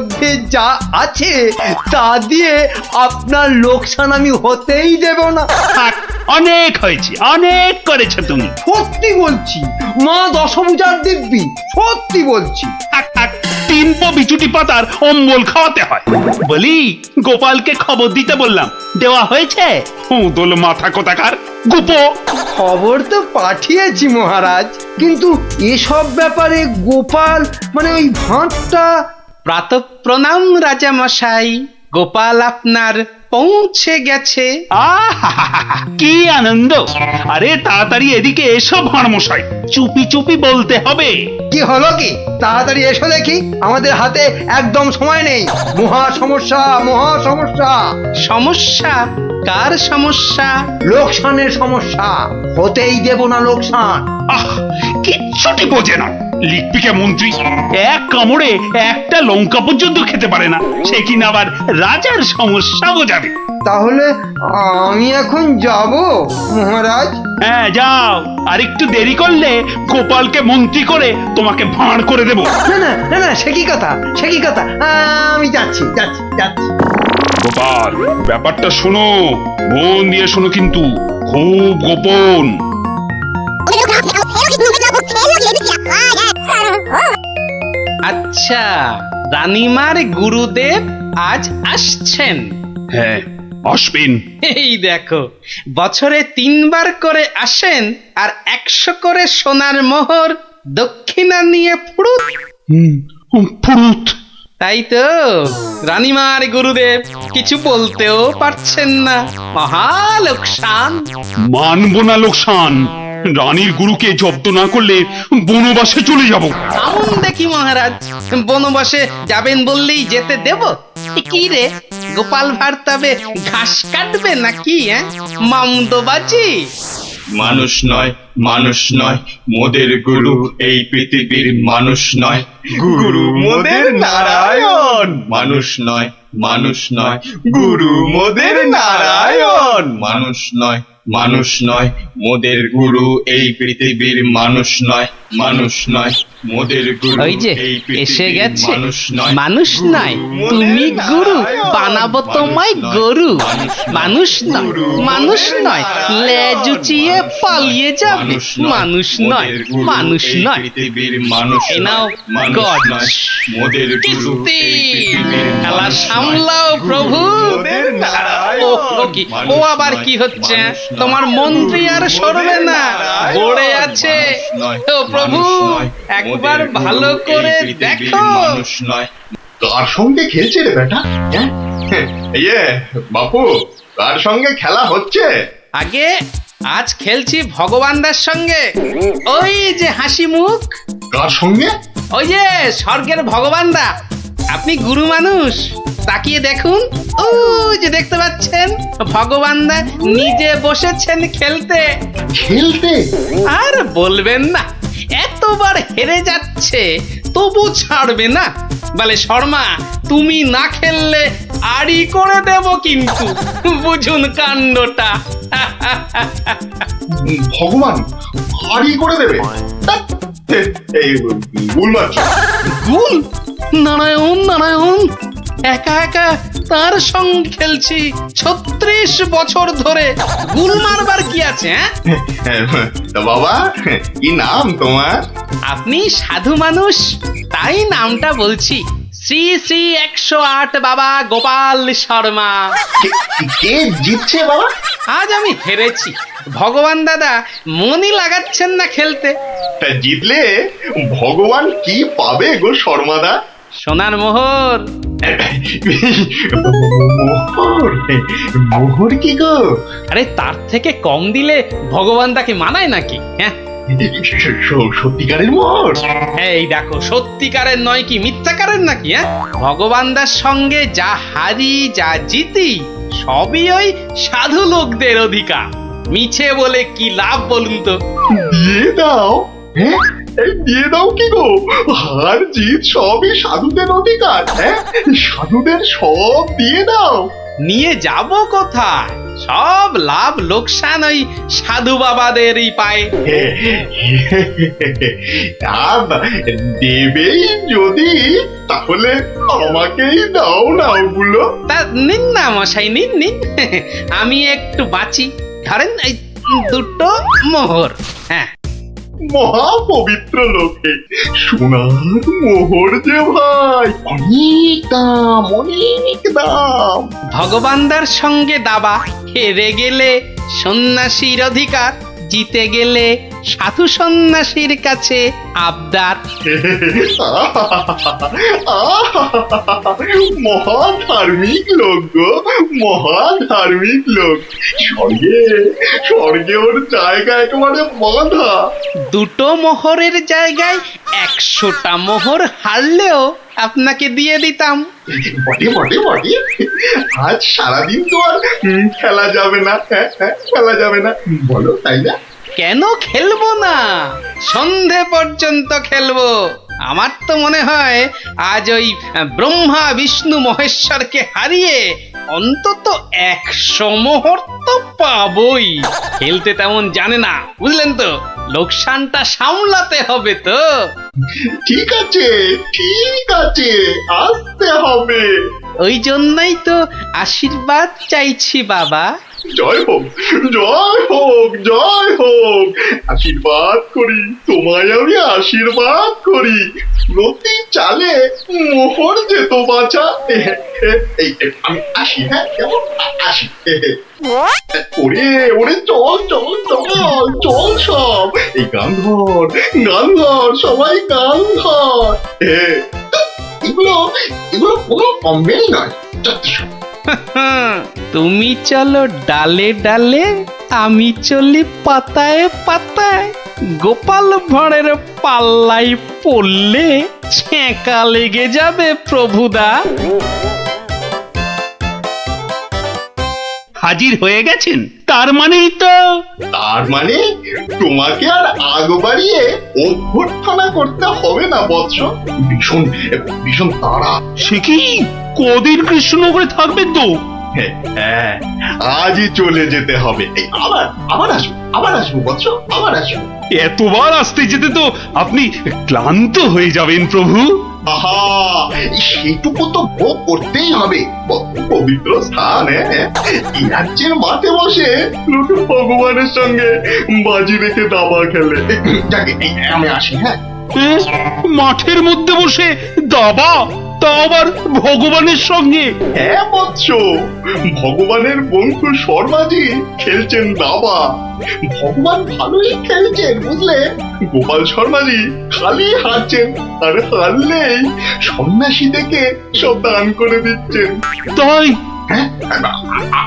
মধ্যে যা আছে তা দিয়ে আপনার লোকসান আমি হতেই দেব না। থাক, অনেক হয়েছে, অনেক করেছো তুমি। সত্যি বলছি, মা দশভুজার দিব্যি, সত্যি বলছি। থাক থাক, 3 পো বিচুটি পাতার অম্বল খাওয়াতে হয়। বলি, গোপালকে খবর দিতে বললাম, দেওয়া হয়েছে? দোল মাথা কোথাকার গুপো। খবর তো পাঠিয়েছি মহারাজ, কিন্তু এসব ব্যাপারে গোপাল মানে ওই ভাঁটটা। প্রাতঃপ্রণাম রাজা মশাই, গোপাল আপনার পৌঁছে গেছে। আহা, কি আনন্দ! আরে তাড়াতাড়ি এদিকে এসো ভাঁড়মশাই, চুপি চুপি বলতে হবে। কি হলো কি? তাড়াতাড়ি এসো দেখি, আমাদের হাতে একদম সময় নেই। মহা সমস্যা, মহা সমস্যা। সমস্যা? কার সমস্যা? লোকসানের সমস্যা, হতেই দেব না লোকসান। আহ, কিচ্ছুটি বোঝে না। লিখবিকে মন্ত্রী এক কামড়ে একটা লঙ্কা পর্যন্ত খেতে পারে না, সে কিনা আবার রাজার সমস্যা বোঝাবে। তাহলে আমি এখন যাব মহারাজ? হ্যাঁ যাও, আর একটু দেরি করলে গোপালকে মন্ত্রী করে তোমাকে ভাঁড় করে দেব। না না না না, সে কি কথা, সে কি কথা? আমি যাচ্ছি যাচ্ছি যাচ্ছি। গোপাল, ব্যাপারটা শোনো, মন দিয়ে শোনো, কিন্তু খুব গোপন। আচ্ছা, রানীমার গুরুদেব আজ আসছেন? হ্যাঁ, আসবেন। এই দেখো, বছরে 3 বার করে আসেন, আর 100 করে সোনার মোহর দক্ষিণা নিয়ে ফুরুত। ফুরুত। তাই তো, রানীমার গুরুদেব কিছু বলতেও পারছেন না। মহা লোকসান। মানব না লোকসান। রানীর গুরুকে জব্দ না করলে বনবাসে চলে যাব। আমন দেখি মহারাজ, বনবাসে যাবেন বললেই যেতে দেব? কি রে, গোপাল ভাঁড় তবে ঘাস কাটবে নাকি? মামদোবাজি। মানুষ নয়, মানুষ নয়, মোদের গুরু এই পৃথিবীর মানুষ নয়। গুরু মোদের নারায়ণ। মানুষ নয়, মানুষ নয়, গুরু মোদের নারায়ণ। মানুষ নয়, মানুষ নয়, মোদের গুরু এই পৃথিবীর মানুষ নয়। মানুষ নয়, মোদের গুরু ওই যে এই এসে পৃথিবীর গেছে। মানুষ নয়। মানুষ নয়, তুমি গুরু, বানাবো তোমায় গরু। মানুষ নয়, মানুষ নয়, লেজ উঁচিয়ে পালিয়ে যাবে। মানুষ নয়, মানুষ নয়। পৃথিবীর মানুষ এই নাও গজ। মোদের গুরু কিস্তি। এই পৃথিবীর খেলা মানুষ সামলাও নয়। প্রভু। মোদের নারায়ণ। ও কি, ও আবার কি হচ্ছে? তোমার মন্ত্রী আর সরবে না, পড়ে আছে। ও প্রভু, একবার ভালো করে দেখো। মানুষ নয়। কার সঙ্গে খেলছে রে বেটা? ইয়ে বাপু, কার সঙ্গে খেলা হচ্ছে? আগে আজ খেলছি ভগবানদার সঙ্গে। ওই যে হাসি মুখ, কার সঙ্গে? ওই যে স্বর্গের ভগবানদা। আপনি গুরু মানুষ, তাকিয়ে দেখুন। ও যে দেখতে পাচ্ছেন, ভগবানদা নিজে বসেছেন খেলতে। খেলতে? আর বলবেন না, এতবার হেরে যাচ্ছে তবু ছাড়বে না। বলে, শর্মা তুমি না খেললে আড়ি করে দেব কিন্তু, বুঝুন কাণ্ডটা। ভগবান হারি করে দেবে? ধ্যাৎ, এই ভুল মারছো। গুল? নারায়ণ নারায়ণ, একা একা তার সঙ্গে খেলছি 36 বছর ধরে। গুল মারবার কি আছে? তা বাবা, কি নাম তোমার? আপনি সাধু মানুষ, তাই নামটা বলছি। শ্রী শ্রী 108 বাবা গোপাল শর্মা। কে জিতছে বাবা? আজ আমি হেরেছি। ভগবান দাদা মনই লাগাচ্ছেন না খেলতে। তা জিতলে ভগবান কি পাবে গো শর্মাদা? সোনার মোহর। মোহর? মোহর কি গো? আরে তার থেকে কম দিলে ভগবান তাকে মানায় নাকি? সত্যিকারের মোহর? এই দেখো, সত্যিকারের নয় কি মিথ্যাকারের নাকি? ভগবানদার সঙ্গে যা হারি যা জিতি সবই ওই সাধু লোকদের অধিকার। মিছে বলে কি লাভ বলুন তো? দিয়ে দাও। এই দিয়ে দাও কি গো, হার জিত সবই সাধুদের অধিকার। হ্যাঁ, সাধুদের সব দিয়ে দাও। নিয়ে যাব কোথায়? সব লাভ লোকসান ওই সাধু বাবাদেরই পায়। আর দেবেই যদি, তাহলে আমাকেই দাও না ওগুলো। তা নিন না মশাই, নিন নিন। আমি একটু বাঁচি, ধরেন এই দুটো মোহর। হ্যাঁ, মহা পবিত্র লোকে সোনার মোহর যে ভাই, অনেক দাম, অনেক দাম। ভগবানদার সঙ্গে দাবা, হেরে গেলে সন্ন্যাসীর অধিকার, জিতে গেলে সাধু সন্ন্যাসীর কাছে আবদার। মহা ধার্মিক লোক গো, মহা ধার্মিক লোক। স্বর্গে, স্বর্গে ওর জায়গা একেবারে বাঁধা। দুটো মোহরের জায়গায় 100টা মোহর হারলেও আপনাকে দিয়ে দিতাম। বটে বটে বটে, আজ সারাদিন তো আর খেলা যাবে না। হ্যাঁ হ্যাঁ, খেলা যাবে না, বলো তাই না? কেন খেলবো না? সন্ধে পর্যন্ত খেলবো। আমার তো মনে হয় আজ ওই ব্রহ্মা বিষ্ণু মহেশ্বরকে হারিয়ে অন্তত 100 মোহর তো পাবই। খেলতে তেমন জানে না, বুঝলেন তো? লোকসানটা সামলাতে হবে তো। ঠিক আছে, ঠিক আছে, আসতে হবে। ওই জন্যই তো আশীর্বাদ চাইছি বাবা। জয় হোক, জয় হোক, জয় হোক। আশীর্বাদ করি তোমায়, আমি আশীর্বাদ করি। প্রতি চালে মোহর যেত বাঁচা। এই আমি আসি, হ্যাঁ, কেমন আসি। ওরে ওরে, চল চল চল চল, সব এই গান ধর, গান ধর, সবাই গান ধর। এগুলো এগুলো কোনো কমবেই নয়। যথেষ্ট। তুমি চলো ডালে ডালে, আমি চলি পাতায় পাতায়। গোপাল ভাঁড়ের পাল্লাই পড়লে ছ্যাঁকা লেগে যাবে প্রভুদা। হাজির হয়ে গেছেন, তার মানেই তো। তার মানে তোমাকে আর আগ বাড়িয়ে অভ্যর্থনা করতে হবে না বৎস। ভীষণ ভীষণ তাড়া। সে কি কদিন কৃষ্ণনগরে থাকবেন তো? হ্যাঁ, আজই চলে যেতে হবে। এই আবার আবার আসবো, আবার আসবো বৎস, আবার আসবো। এতবার আসতে যেতে তো আপনি ক্লান্ত হয়ে যাবেন প্রভু। আহা, সেটুকু তো ভোগ করতেই হবে। পবিত্র স্থান, এই রাজ্যের মাঠে বসে লোকে ভগবানের সঙ্গে বাজি রেখে দাবা খেলে। যাকে আমি আসি, হ্যাঁ। মাঠের মধ্যে বসে দাবা, তা আবার ভগবানের সঙ্গে? হ্যাঁ বৎস, ভগবানের বন্ধু শর্মাজি খেলছেন দাবা। ভগবান ভালোই খেলছেন, বুঝলে। গোপাল শর্মাজি খালি হারছেন, আর হারলেই সন্ন্যাসী থেকে সব দান করে দিচ্ছেন। তাই? হ্যাঁ,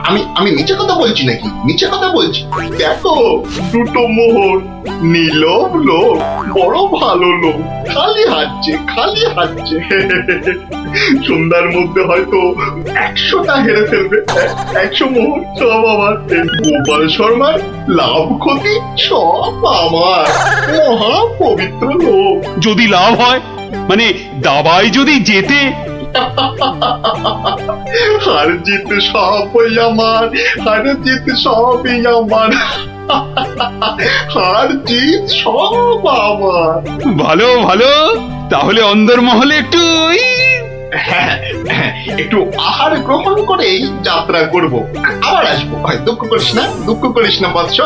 আমি আমি মিছে কথা বলছি নাকি? মিছে কথা বলছি? দেখো, দুটো মোহর, নীলব লোক, বড় ভালো লোক, খালি হাঁটছে, খালি হাঁটছে। সন্ধ্যার মধ্যে হয়তো 100টা হেরে ফেলবে। 100 মোহর সব আমার। গোপাল শর্মার লাভ ক্ষতি সব আমার। মহা পবিত্র লোক। যদি লাভ হয়, মানে দাবায় যদি জেতে? হার জিত সবই আমার, হার জিত সবই আমার, হার জিত সব আমার। ভালো ভালো, তাহলে অন্দরমহলে একটু হ্যাঁ, একটু আহার গ্রহণ করেই যাত্রা করব। আবার আসবো, দুঃখ করিস না, দুঃখ করিস না বৎস।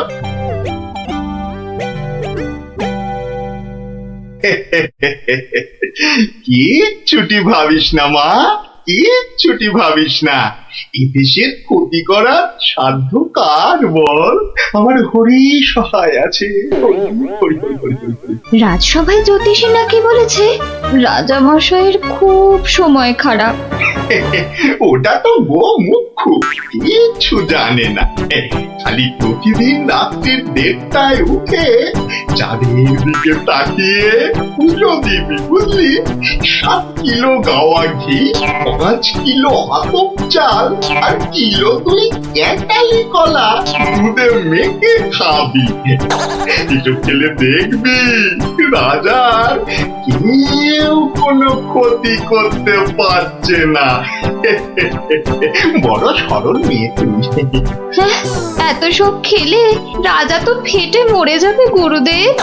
কি ছুটি ভাবিস না মা, কি ছুটি ভাবিস না। এই দেশের ক্ষতি করার সাধ্য কার বল? আমার হরি সহায় আছে। হরি, হরি, হরি, হরি, হরি, হরি। রাজসভায় জ্যোতিষী নাকি বলেছে রাজা মশাইয়ের খুব সময় খারাপ। ওটা তো গো মুখ্য, কিচ্ছু জানে না। খালি প্রতিদিন রাত্রির 1:30টায় উঠে চাঁদের দিকে তাকিয়ে পুজো দিবি, বুঝলি। 7 কিলো গাওয়া ঘি, 5 কিলো আতপ চাল, আর কিলো তুই ক্যাটালি কলা দুধে মেখে খাবি। একটু খেলে দেখবি রাজার কেউ কোনো ক্ষতি করতে পারছে না। বড় সরল মেয়ে তুমি। হ্যাঁ, এত সব খেলে রাজা তো ফেটে মরে যাবে গুরুদেব।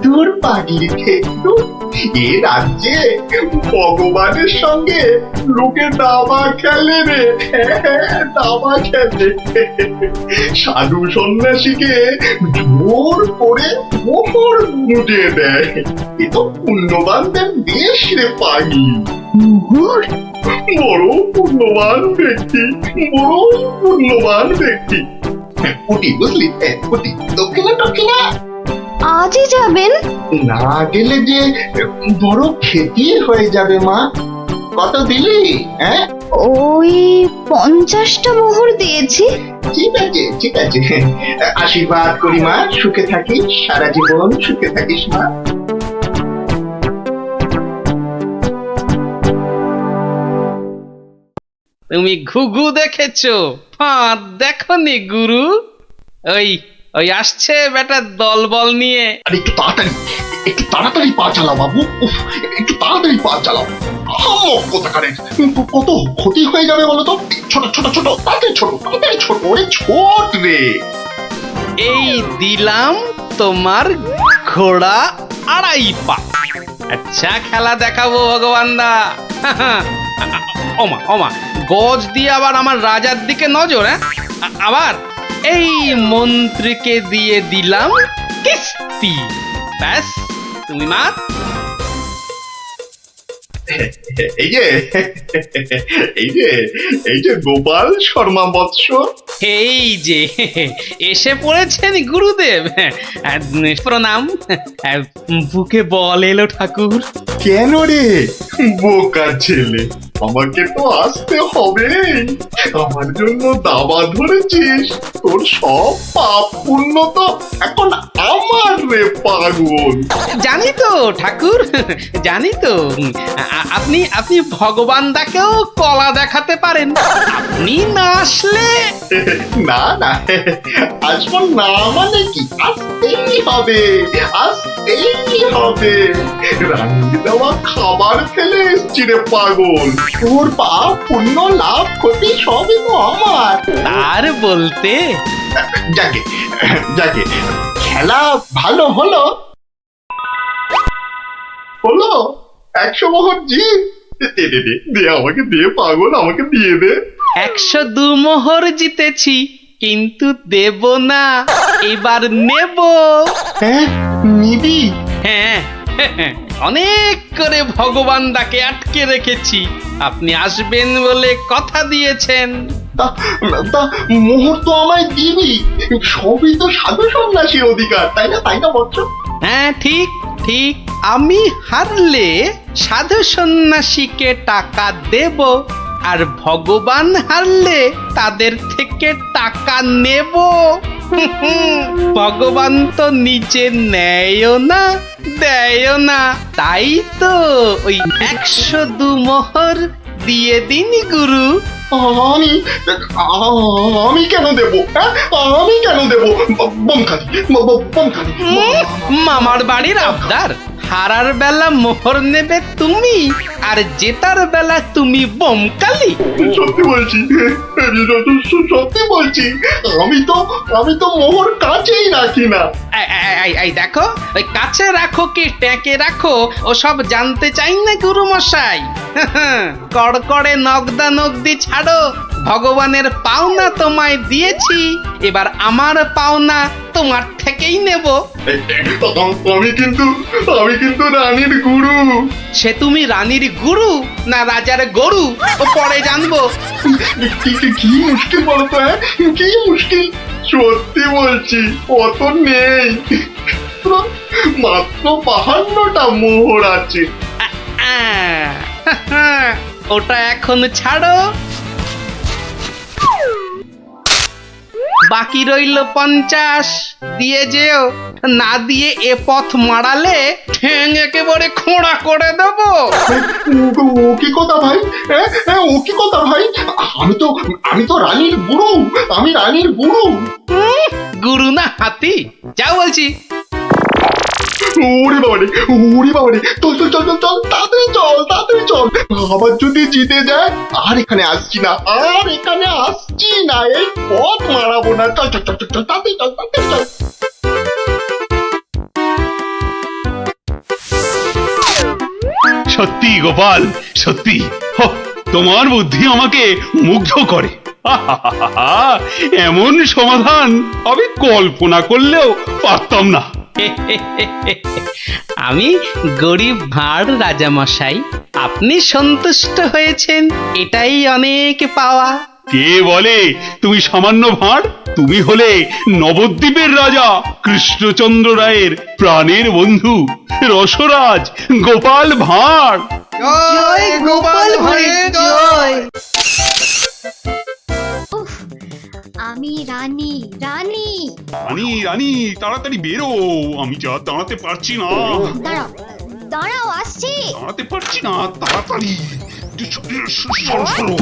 দূর পাগলি দূর। এ রাজ্যে ভগবানের সঙ্গে লোকে দাবা খেলে রে, দাবা খেলে। সাধু সন্ন্যাসীকে জোর করে মোহর গুঁজে দেয়। এ তো পুণ্যবানদের দেশ রে পাগলি। বড় পুণ্যবান ব্যক্তি, বড় পুণ্যবান ব্যক্তি। উঠি বুঝলি, উঠি দক্ষিণা দক্ষিণা। আজই যাবেন? না গেলে যে বড় ক্ষতি হয়ে যাবে মা। কত দিলি? হ্যাঁ, ওই 50টা মোহর দিয়েছি। ঠিক আছে ঠিক আছে, আশীর্বাদ করি মা, সুখে থাকিস, সারা জীবন সুখে থাকিস মা। তুমি ঘুঘু দেখেছো, ফাঁদ দেখনি গুরু? ওই ওই আসছে বেটা দলবল নিয়ে। আর একটু তাড়াতাড়ি পা চালাও বাবু, উফ, একটু তাড়াতাড়ি পা চালাও। কোথাকারে কত ক্ষতি হয়ে যাবে বলো তো। ছোট ছোট ছোট, তাড়াতাড়ি ছোট, তাড়াতাড়ি ছোট, ওরে ছোট রে। এই দিলাম তোমার ঘোড়া 2.5 পা। আচ্ছা খেলা দেখাবো ভগবান দা। ওমা ওমা, গজ দিয়ে আবার আমার রাজার দিকে নজর। হ্যাঁ, আবার এই মন্ত্রীকে দিয়ে দিলাম কিস্তি। ব্যাস, তুমি মাত। এই যে এই যে গোপাল শর্মা বৎস। এই যে এসে পড়েছেন গুরুদেব। প্রণাম। বুকে বল এলো ঠাকুর। কেন রে বোকা ছেলে, আমাকে তো আসতে হবে। আমার জন্য দাবা ধরেছিস, তোর সব পাপ পুণ্য তো এখন আমার রে পাগল। জানি তো ঠাকুর, জানি তো। আপনি আপনি ভগবান দাকেও কলা দেখাতে পারেন। আপনি না আসলে না না, আসবো না মানে কি, আসতেই হবে, আসতেই হবে। রানীর দেওয়া খাবার খেলে এসছি রে পাগল। তোর পাপ পুণ্য লাভ ক্ষতি সবই তো আমার। তার বলতে যাকে যাকে, খেলা ভালো হলো হলো। 100 মোহর জিত। দে আমাকে দে পাগল, আমাকে দিয়ে দে। 102 মোহর জিতেছি, কিন্তু দেব না, এবার নেব। হ্যাঁ নিবি? হ্যাঁ, অনেক করে ভগবান দাকে আটকে রেখেছি। আপনি আসবেন বলে কথা দিয়েছেন। তা তা মোহর তো আমায় দিবি, সবই তো সাধু সন্ন্যাসীর অধিকার, তাই না, তাই না বচ্চ? হ্যাঁ ঠিক ঠিক, আমি হারলে সাধু সন্ন্যাসীকে টাকা দেব, আর ভগবান হারলে তাদের থেকে টাকা নেব। ভগবান তো নিজে নেয়ও না দেয়ও না, তাই তো ওই 102 মোহর দিয়ে দিন গুরু। আমি আমি কেন দেব? হ্যাঁ, আমি কেন দেব? বমখালি বমখালি। মামার বাড়ির আবদার। হারার বেলা মোহর নেবে তুমি, আর জেতার বেলা তুমি বোমকালি। সত্যি বলছি, সত্যি বলছি। আমি তো মোহর কাছেই রাখি না। এই দেখো, ওই কাছে রাখো কি ট্যাঁকে রাখো ওসব জানতে চাই না গুরু মশাই। কড়কড়ে নগদা নগদি ছাড়ো। ভগবানের পাওনা তোমায় দিয়েছি, এবার আমার পাওনা তোমার থেকেই নেব। আমি কিন্তু রানীর গুরু। সে তুমি রানীর গুরু না রাজার গরু, ও পরে জানবো। কি মুশকিল বলতো? হ্যাঁ, কি মুশকিল? সত্যি বলছি, অত নেই, মাত্র 52টা মোহর আছে। ওটা এখন ছাড়ো, বাকি রইল 50। দিয়ে যেও, না দিয়ে এ পথ মারালে ঠ্যাং একেবারে খোঁড়া করে দেবো। ও কি কথা ভাই? ও কি কথা ভাই? আমি তো রানীর গুরু, আমি রানীর গুরু। গুরু না হাতি, যা বলছি। ওরে বাবারে, চল তাড়াতাড়ি চল। আবার যদি জিতে যায় আর এখানে আসছি না, এই পথ মারাবো না। চল তাড়াতাড়ি চল। সত্যি গোপাল, সত্যি তোমার বুদ্ধি আমাকে মুগ্ধ করে। আহাহাহা, এমন সমাধান আমি কল্পনা করলেও পারতাম না। আমি গরিব ভাঁড় রাজামশাই, আপনি সন্তুষ্ট হয়েছেন, এটাই অনেক পাওয়া। কে বলে তুমি সামান্য ভাঁড়? তুমি হলে নবদ্বীপের রাজা কৃষ্ণচন্দ্র রায়ের প্রাণের বন্ধু রসরাজ গোপাল ভাঁড়। জয় গোপাল ভাঁড়ের জয়। উফ, আমি রানী। রানী রানী তাড়াতাড়ি বেরো, আমি যা দাঁড়াতে পারছি না। দাঁড়াও আসছি। দাঁড়াতে পারছি না, তাড়াতাড়ি সরো, সরো।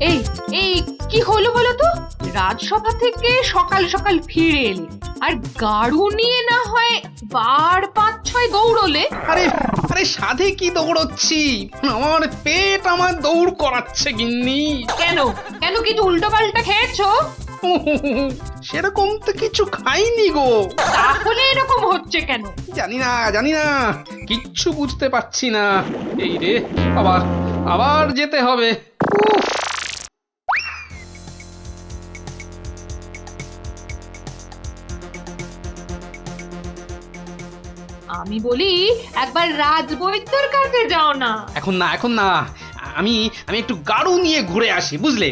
এই এই কি হলো বলো তো? রাজসভা থেকে সকাল সকাল ফিরে এলে আর গাড়ু নিয়ে না হয় বার 5-6 দৌড়লে। আরে আরে সাধে কি দৌড়চ্ছি, আমার পেট আমার দৌড় করাচ্ছে গিন্নি। কেন কেন কিছু উল্টো পাল্টা খেয়েছো? সেরকম তো কিছু খাইনি গো। তাহলে এরকম হচ্ছে কেন? জানি না, কিচ্ছু বুঝতে পারছি না। এই রে, আবার যেতে হবে। উফ, আমি বলি একবার রাজবৈদ্যর কাছে যাও না। এখন না, আমি একটু গাড়ু নিয়ে ঘুরে আসি, বুঝলে?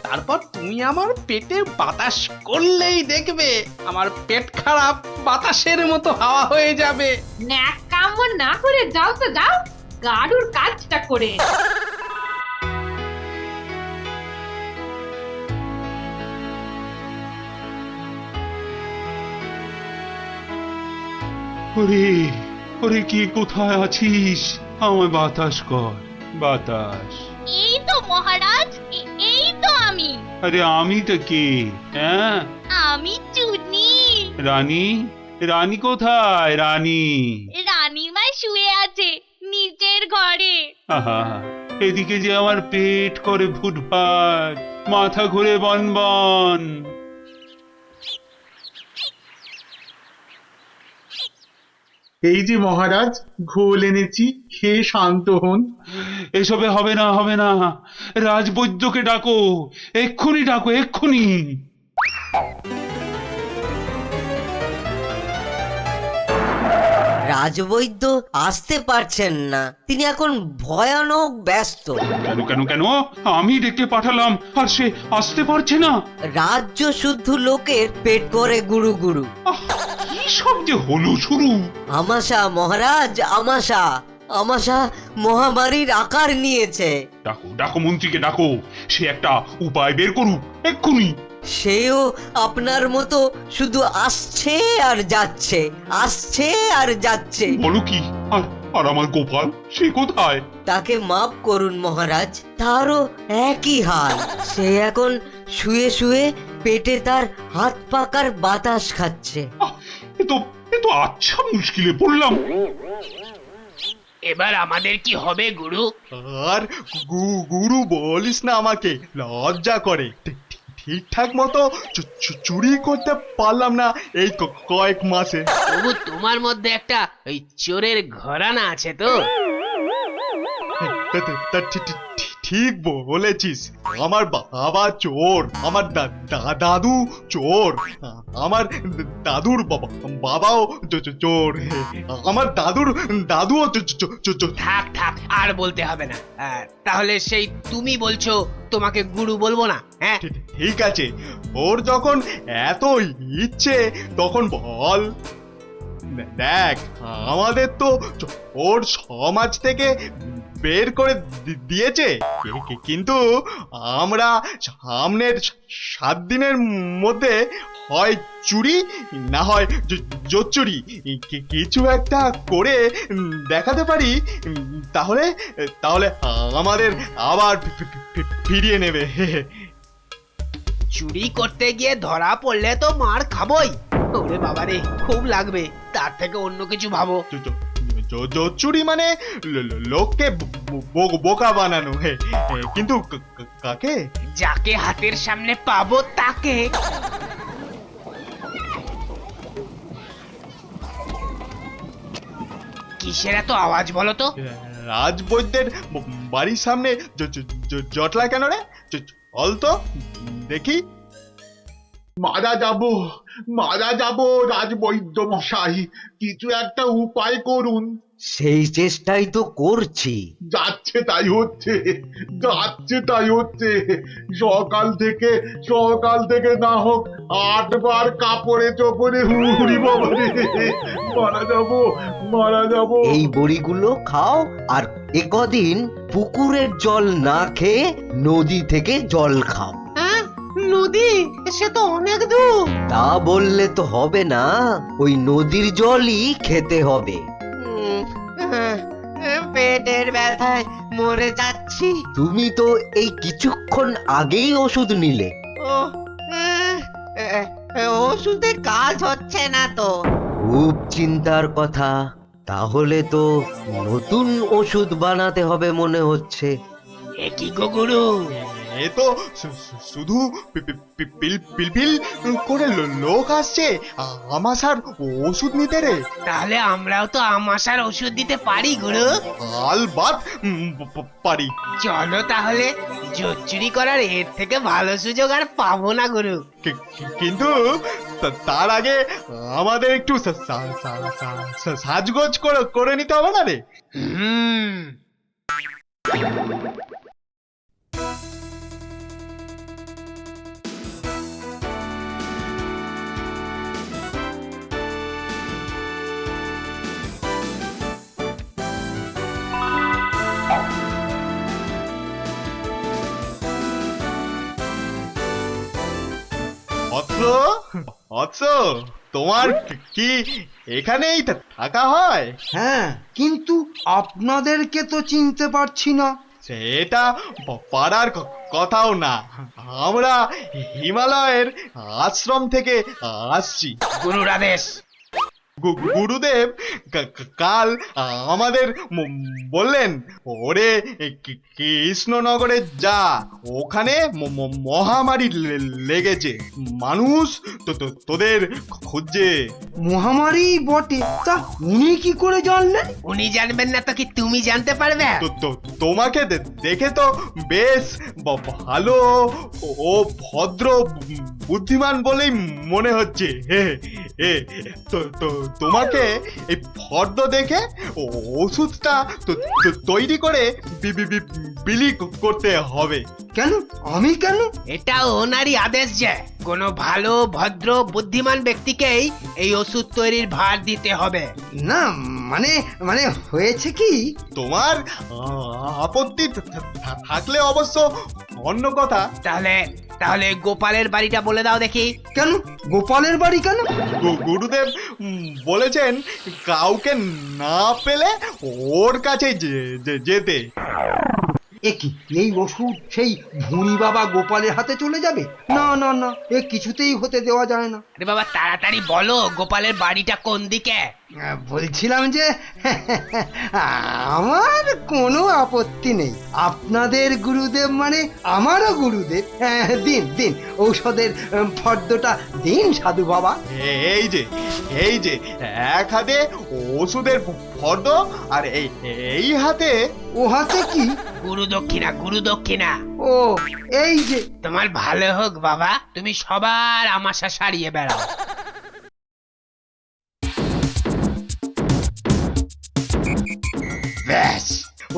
তারপর তুমি আমার পেটে বাতাস করলেই দেখবে আমার পেট খারাপ বাতাসের মতো হাওয়া হয়ে যাবে। ন্যাক কাম না করে যাও তো যাও, গাড়ুর কাজটা করে। ওরে ওরে, কে কোথায় আছিস? আমায় বাতাস কর, বাতাস। এই তো মহারাজ, এই তো আমি। আরে আমি তো কে? হ্যাঁ, আমি চুনি। রানী কোথায়? রানীমা শুয়ে আছে নিচের ঘরে। আহা, এদিকে যে আমার পেট করে ফুটফাট, মাথা ঘুরে বনবন। এই যে মহারাজ, ঘোল এনেছি, খেয়ে শান্ত হন। এসবে হবে না, রাজবৈদ্যকে ডাকো, এক্ষুনি ডাকো, এক্ষুনি। রাজবৈদ্য আসতে পারছেন না, তিনি এখন ভয়ানক ব্যস্ত। কেন আমি ডেকে পাঠালাম আর সে আসতে পারছে না? রাজ্য শুদ্ধ লোকের পেট করে গুরু গুরু। কি সব যে হলো শুরু! আমাশা মহারাজ, আমাশা মহামারীর আকার নিয়েছে। ডাকো মন্ত্রীকে ডাকো, সে একটা উপায় বের করুক এক্ষুনি। সেও আপনার মতো শুধু আসছে আর যাচ্ছে। বলো কি? আর আমার গোপাল, সে কোথায়? তাকে মাফ করুন মহারাজ, তারও একই হাল। সে এখন শুয়ে শুয়ে পেটে তার হাত পাকার বাতাস খাচ্ছে। এ তো আচ্ছা মুশকিলে পড়লাম। এবার আমাদের কি হবে গুরু? আর গুরু বলিস না, আমাকে লজ্জা করে। ঠিকঠাক মতো চুরি করতে পারলাম না এই কয়েক মাসে। তবু তোমার মধ্যে একটা ওই চোরের ঘরানা আছে তো? ঠিক বলেছিস। আমার বাবা চোর, আমার দাদু চোর, আমার দাদুর বাবাও চোর, আমার দাদুও চোর। থাক থাক আর বলতে হবে না। তাহলে সেই তুমি বলছো তোমাকে গুরু বলবো না? হ্যাঁ, ঠিক আছে, ওর যখন এত ইচ্ছে তখন বল। দেখ, আমাদের তো ওর সমাজ থেকে বের করে দিয়েছে, কিন্তু আমরা সামনের 7 দিনের মধ্যে হয় চুরি না হয় জোচ্চুরি কিছু একটা করে দেখাতে পারি, তাহলে তাহলে আমাদের আবার ফিরিয়ে নেবে। চুরি করতে গিয়ে ধরা পড়লে তো মার খাবোই। ওরে বাবারে, খুব লাগবে। তার থেকে অন্য কিছু ভাবো। জোচ্চুরি মানে লোককে বোকা বানানো, কিন্তু কাকে? যাকে হাতের সামনে পাবো তাকে। কিসের এত আওয়াজ বলো তো? রাজবৈদ্যের বাড়ির সামনে জটলা কেন রে? চল তো দেখি। মারা যাব রাজবৈদ্য মশাই, কিছু একটা উপায় করুন। সেই চেষ্টাই তো করছি। যাচ্ছে তাই হচ্ছে। সকাল থেকে না হোক 8 বার কাপড়ে চোপড়ে হুড়ি বাবা রে। মারা যাব। এই বড়িগুলো খাও, আর একদিন পুকুরের জল না খেয়ে নদী থেকে জল খাও। নদী? সে তো অনেক দূর। তা বললে তো হবে না, ওই নদীর জলই খেতে হবে। পেটের ব্যথায় মরে যাচ্ছি। তুমি তো এই কিছুক্ষণ আগেই ওষুধ নিলে। ওষুধে কাজ হচ্ছে না তো। খুব চিন্তার কথা। তাহলে তো নতুন ওষুধ বানাতে হবে মনে হচ্ছে। এ কি গো গুরু? এ তো শুধু পিলপিল করে লোক আসছে আমাশার ওষুধ নিতে রে। তাহলে আমরাও তো আমাশার ওষুধ দিতে পারি গুরু। আলবাত পারি। চলো তাহলে, জোচ্চুরি করার এর থেকে ভালো সুযোগ আর পাবো না গুরু। কিন্তু তার আগে আমাদের একটু সাজগোজ করে নিতে হবে না রে? হুম। তোমার কি এখানেই থাকা হয়? হ্যাঁ, কিন্তু আপনাদেরকে তো চিনতে পারছি না। সেটা পারার কথাও না, আমরা হিমালয়ের আশ্রম থেকে আসছি। গুরুর আদেশ। গুরুদেব কাল আমাদের বললেন, ওরে কৃষ্ণনগরে যা, ওখানে মহামারী লেগেছে, মানুষ তোদের খুঁজছে। মহামারী বটে, তা উনি কি করে জানলেন? উনি জানবেন না তো কি তুমি জানতে পারবে? তোমাকে দেখে তো বেশ ভালো ও ভদ্র বুদ্ধিমান বলেই মনে হচ্ছে। তোমাকে এই ফর্দ দেখে ওষুধটা তৈরি করে বিলি করতে হবে। কেন? আমি কেন? এটা ওনারই আদেশ যে কোনো ভালো ভদ্র বুদ্ধিমান ব্যক্তিকেই এই ওষুধ তৈরির ভার দিতে হবে। না, মানে মানে হয়েছে কি, তোমার আপত্তি থাকলে অবশ্য অন্য কথা। তাহলে গোপালের বাড়িটা বলে দাও দেখি। কেন গোপালের বাড়ি কেন? গুরুদেব বলেছেন কাউকে না পেলে ওর কাছে যেতে। কি এই ওষুধ সেই ভুঁড়ি বাবা গোপালের হাতে চলে যাবে? না না না, এ কিছুতেই হতে দেওয়া যায় না। আরে বাবা, তাড়াতাড়ি বলো গোপালের বাড়িটা কোন দিকে। বলছিলাম যে আমার কোনো আপত্তি নেই। আপনাদের গুরুদেব মানে আমারও গুরুদেব। দিন দিন ঔষধের ফর্দটা দিন সাধু বাবা। এই যে এক হাতে ওষুধের ফর্দ আর এই হাতে ও হাতে কি? গুরু দক্ষিণা, গুরু দক্ষিণা। ও এই যে। তোমার ভালো হোক বাবা, তুমি সবার আমাশা সারিয়ে বেড়াও। ব্যাস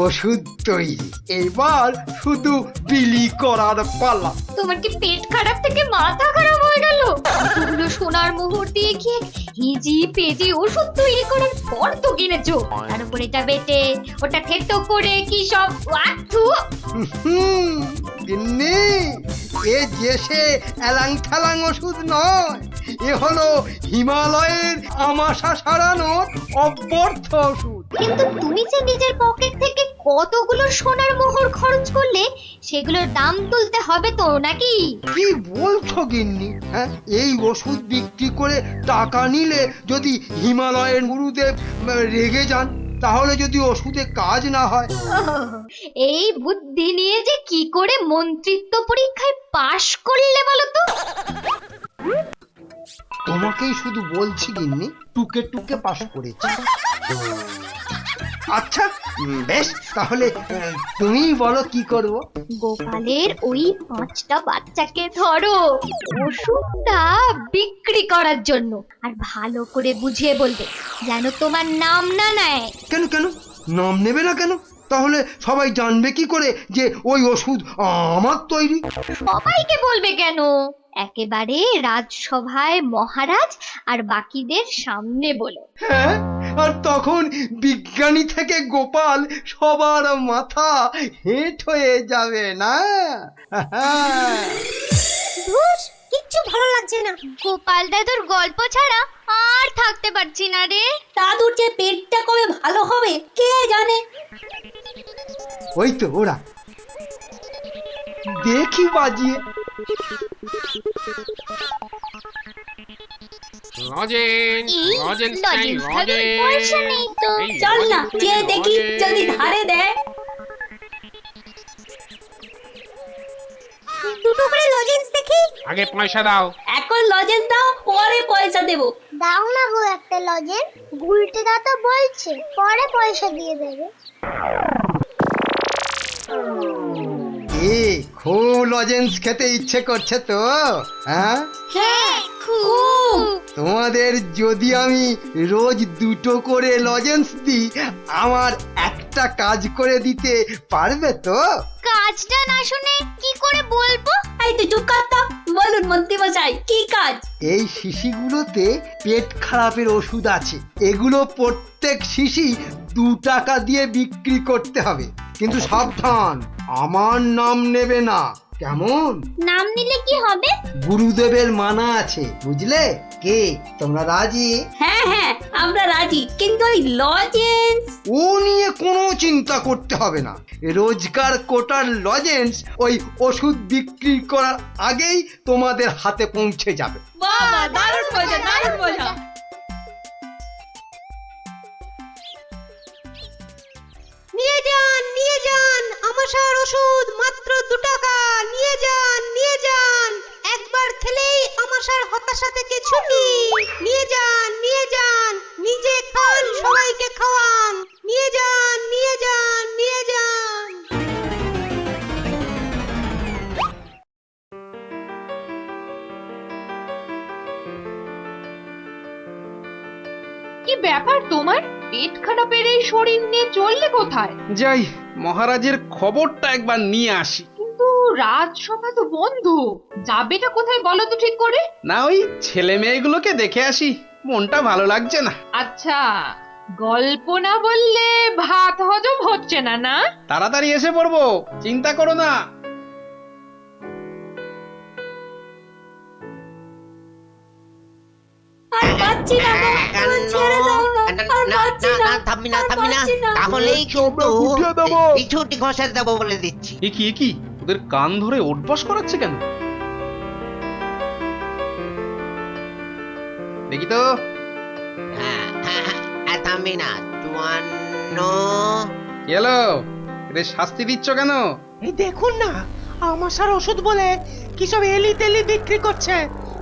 ওষুধ তৈরি, এবার শুধু বিলি করার পালা। তোমার কি পেট খারাপ থেকে মাথা খারাপ হয়ে গেল? এতগুলো সোনার মোহর দিয়ে কি হিজি পেজি ওষুধ তৈরি করার পর তো কিনেছো, তার উপর এটা বেটে ওটা থেতো করে কি সব ওয়াথু। গিন্নি, এ যে সে এলাং থালাং ওষুধ নয়, এ হলো হিমালয়ের আমাশা সারানোর অব্যর্থ ওষুধ। কিন্তু তুমি যে নিজের পকেট থেকে কতগুলো সোনার মোহর খরচ করলে, সেগুলোর দাম তুলতে হবে তো নাকি? কি বলছো গিন্নি? হ্যাঁ, এই ওষুধ বিক্রি করে টাকা নিলে যদি হিমালয়ের গুরুদেব রেগে যান, তাহলে যদি ওষুধে কাজ না হয়। এই বুদ্ধি নিয়ে যে কি করে মন্ত্রিত্ব পরীক্ষায় পাশ করলে বলো তো? তোমাকেই শুধু বলছি গিন্নি, টুকে টুকে পাশ করেছি। আচ্ছা বেশ, তাহলে তুমি বলো কি করব? গোপালের ওই 5টা বাচ্চাকে ধরো ওষুধটা বিক্রি করার জন্য, আর ভালো করে বুঝিয়ে বলবে যেন তোমার নাম না নেয়। কেন কেন নাম নেবে না কেন? তাহলে সবাই জানবে কি করে যে ওই ওষুধ আমার তৈরি? সবাইকে বলবে কেন, একেবারে রাজসভায় মহারাজ আর বাকিদের সামনে বলো। হ্যাঁ, আর তখন বিজ্ঞানী থেকে গোপাল সবার মাথা হেঁট হয়ে যাবে না? কিচ্ছু ভালো লাগছে না। গোপাল দাদুর গল্প ছাড়া আর থাকতে পারছি না রে। দাদুর যে পেটটা কবে ভালো হবে কে জানে। ওই তো ওরা, দেখি বাজিয়ে। চল না যে দেখি যদি ধারে দেয়। দুটো করে লজেন্স দেখি। আগে পয়সা দাও। এখন লজেন্স দাও, পরে পয়সা দেবো। দাও না গো একটা লজেন, গুলটে দা তো বলছে পরে পয়সা দিয়ে দেবে। খুব লজেন্স খেতে ইচ্ছে করছে তো? হ্যাঁ হ্যাঁ খুব। তোমাদের যদি আমি রোজ 2টো করে লজেন্স দিই, আমার একটা কাজ করে দিতে পারবে তো? কাজটা না শুনে কি করে বলবো? এই তুই চুপ কর তো। বলুন মন্ত্রী মশাই, কি কাজ? এই শিশিগুলোতে পেট খারাপের ওষুধ আছে, এগুলো প্রত্যেক শিশি 2 টাকা দিয়ে বিক্রি করতে হবে। কিন্তু সাবধান, আমার নাম নেবে না, কেমন? নাম নিলে কি হবে? গুরুদেবের মানা আছে, বুঝলে? কে তোমরা রাজি? হ্যাঁ হ্যাঁ আমরা রাজি, কিন্তু ওই লজেন্স। ও নিয়ে কোনো চিন্তা করতে হবে না। রোজকার কোটার লজেন্স ওই ওষুধ বিক্রি করার আগেই তোমাদের হাতে পৌঁছে যাবে। বাবা দারুণ মজা, দারুণ মজা। নিয়ে যান আমাশার ওষুধ, মাত্র 2 টাকা। নিয়ে যান, একবার খেলেই আমাশার হতাশা থেকে ছুটি। নিয়ে যান, নিজে খান, সবাইকে খাওয়ান। নিয়ে যান। কি ব্যাপার তোমার? পেট খারাপের এই শরীর নিয়ে চললে কোথায়? যাই মহারাজের খবরটা একবার নিয়ে আসি। কিন্তু রাজসভা তো বন্ধ, যাবেটা কোথায় বলো তো ঠিক করে? না ওই ছেলে মেয়েগুলোকে দেখে আসি, মনটা ভালো লাগছে না। আচ্ছা, গল্প না বললে ভাত হজম হচ্ছে না না? তাড়াতাড়ি এসে পড়বো, চিন্তা করো না। আর পাচ্ছি না গো, ছেড়ে দাও না। আর পাচ্ছি না, থামবি না, তাহলেই কিন্তু ছুটি ঘষে দেবো বলে দিচ্ছি। এ কি ওদের কান ধরে ওঠবস করাচ্ছে কেন? দেখি তো। থামবি না 54 কি হলো এদের শাস্তি দিচ্ছ কেন? এই দেখুন না আমাশার ওষুধ বলে কি সব এলি তেলি বিক্রি করছে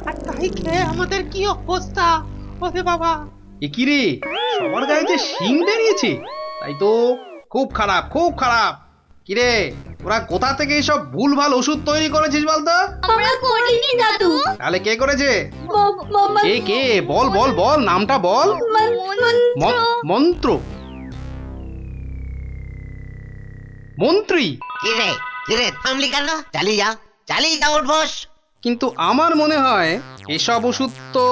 আর তাই খেয়ে আমাদের কি অবস্থা ওরে বাবা। এ কি রে সবার গায়ে যে শিং বেরিয়েছে, তাই তো খুব খারাপ খুব খারাপ। কি রে ওরা কোথা থেকে এইসব ভুলভাল ওষুধ তৈরি করেছিস বলতো? আমরা করিনি দাদু। তাহলে কে করেছে? মামা কে কে বল বল বল নামটা বল। মন্ত্র মন্ত্রী? কিরে থামলি কেন? চালিয়ে যা ওর বস। কিন্তু আমার মনে হয় এসব ওষুধ তো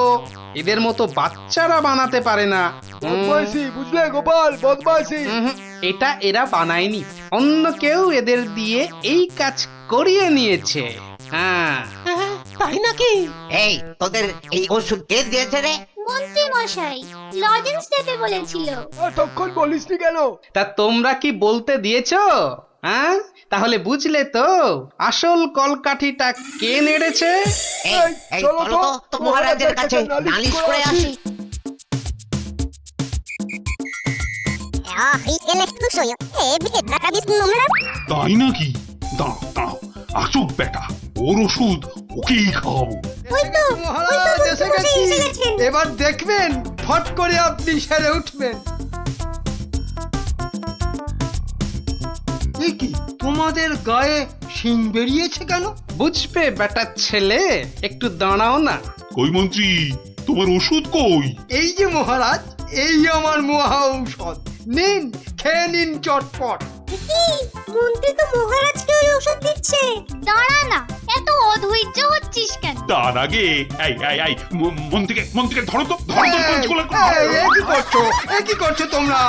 এদের মতো বাচ্চারা বানাতে পারে না। বুঝলে গোপাল, বদমাইশি। এটা এরা বানায়নি, অন্য কেউ এদের দিয়ে এই কাজ করিয়ে নিয়েছে। হ্যাঁ তাই নাকি? এই তোদের এই ওষুধ কে দিয়েছে রে? মন্ত্রী মশাই লজেন্স দিতে বলেছিল। তখন বলিসনি কেন? তা তোমরা কি বলতে দিয়েছো? হ্যাঁ তাহলে বুঝলে তো আসল কলকাঠিটা কে নেড়েছে? এই চলো তো মহারাজের কাছে নালিশ করে আসি। তাই নাকি? দাঁড়াও দাঁড়াও, আসুক বেটা, ওর ওষুধ ওকেই খাওয়াবো। মহারাজ এসে গেছি। এবার দেখবেন ফট করে আপনি সেরে উঠবেন। এ কি তোমাদের গায়ে শিং বেরিয়েছে কেন? বুঝবে বেটা ছেলে, একটু দাঁড়াও না। কই মন্ত্রী, তোমার ওষুধ কই? এই যে মহারাজ, এই আমার মহা ঔষধ, নিন খেয়ে নিন চটপট। মন্ত্রী তো মহারাজকে ওই ওষুধ দিচ্ছে। দাঁড়া না, এত অধৈর্য হচ্ছিস কেন? তার আগে মন্ত্রীকে ধরো তো, ধরো তো, পঞ্চকোলা করে ধরো। এ কি করছো তোমরা?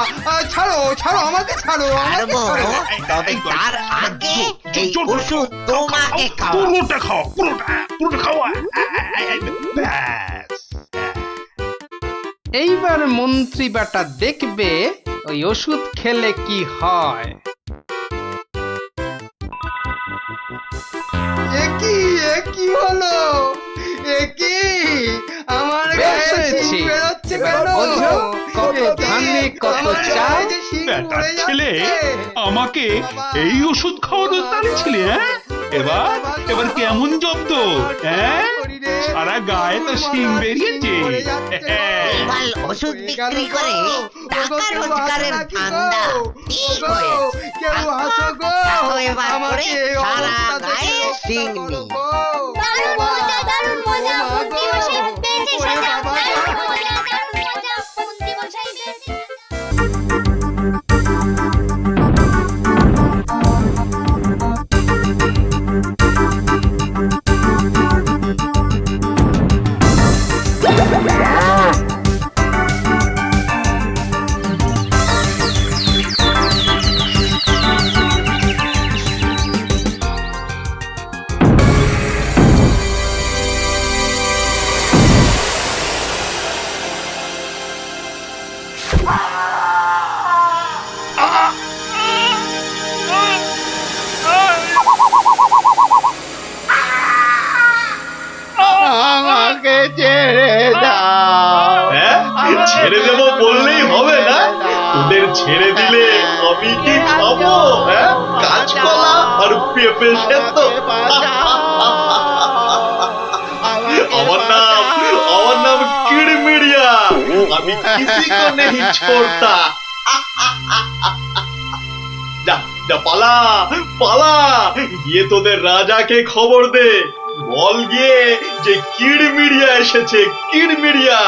ছাড়ো ছাড়ো, আমাকে ছাড়ো, আমাকে ছাড়ো। তবে তার আগে এই ওষুধ তোমাকে খাও। পুরোটা খাও, পুরোটা খাও। ব্যাস। এইবার মন্ত্রী বেটা দেখবে ওই ওষুধ খেলে কি হয়। এ কি হলো? এ কি আমার গায়ে শিং বেরোচ্ছে কেন? কত ধানে কত চাল। বেটার ছেলে আমাকে এই ওষুধ খাওয়ানোর দাঁড়িয়ে ছিলে? এবার কেমন জব্দ? সারা গায়ে তো শিং বেরিয়েছে। এবার ওষুধ বিক্রি করে টাকা রোজগারের ধান্দা ঠিক হয়েছে। তাও এবার করে সারা গায়ে শিং নেই। দারুণ মজা, দারুণ মজা। মন্ত্রী মশাই পেয়েছে সাজা। দারুণ মজা, মন্ত্রী মশাই পেয়েছে সাজা। আমাকে ছেড়ে দাও। ছেড়ে দেবো বললেই হবে না? তোদের ছেড়ে দিলে আমি কি খাবো? কাঁচকলা আর পেঁপে সেদ্ধ? আমার নাম কিড়মিড়িয়া। আমি কিসি কো নেহি ছোড়তা। যা পালা গিয়ে তোদের রাজাকে খবর দে, বল গিয়ে যে কিড়মিড়িয়া এসেছে, কিড়মিড়িয়া।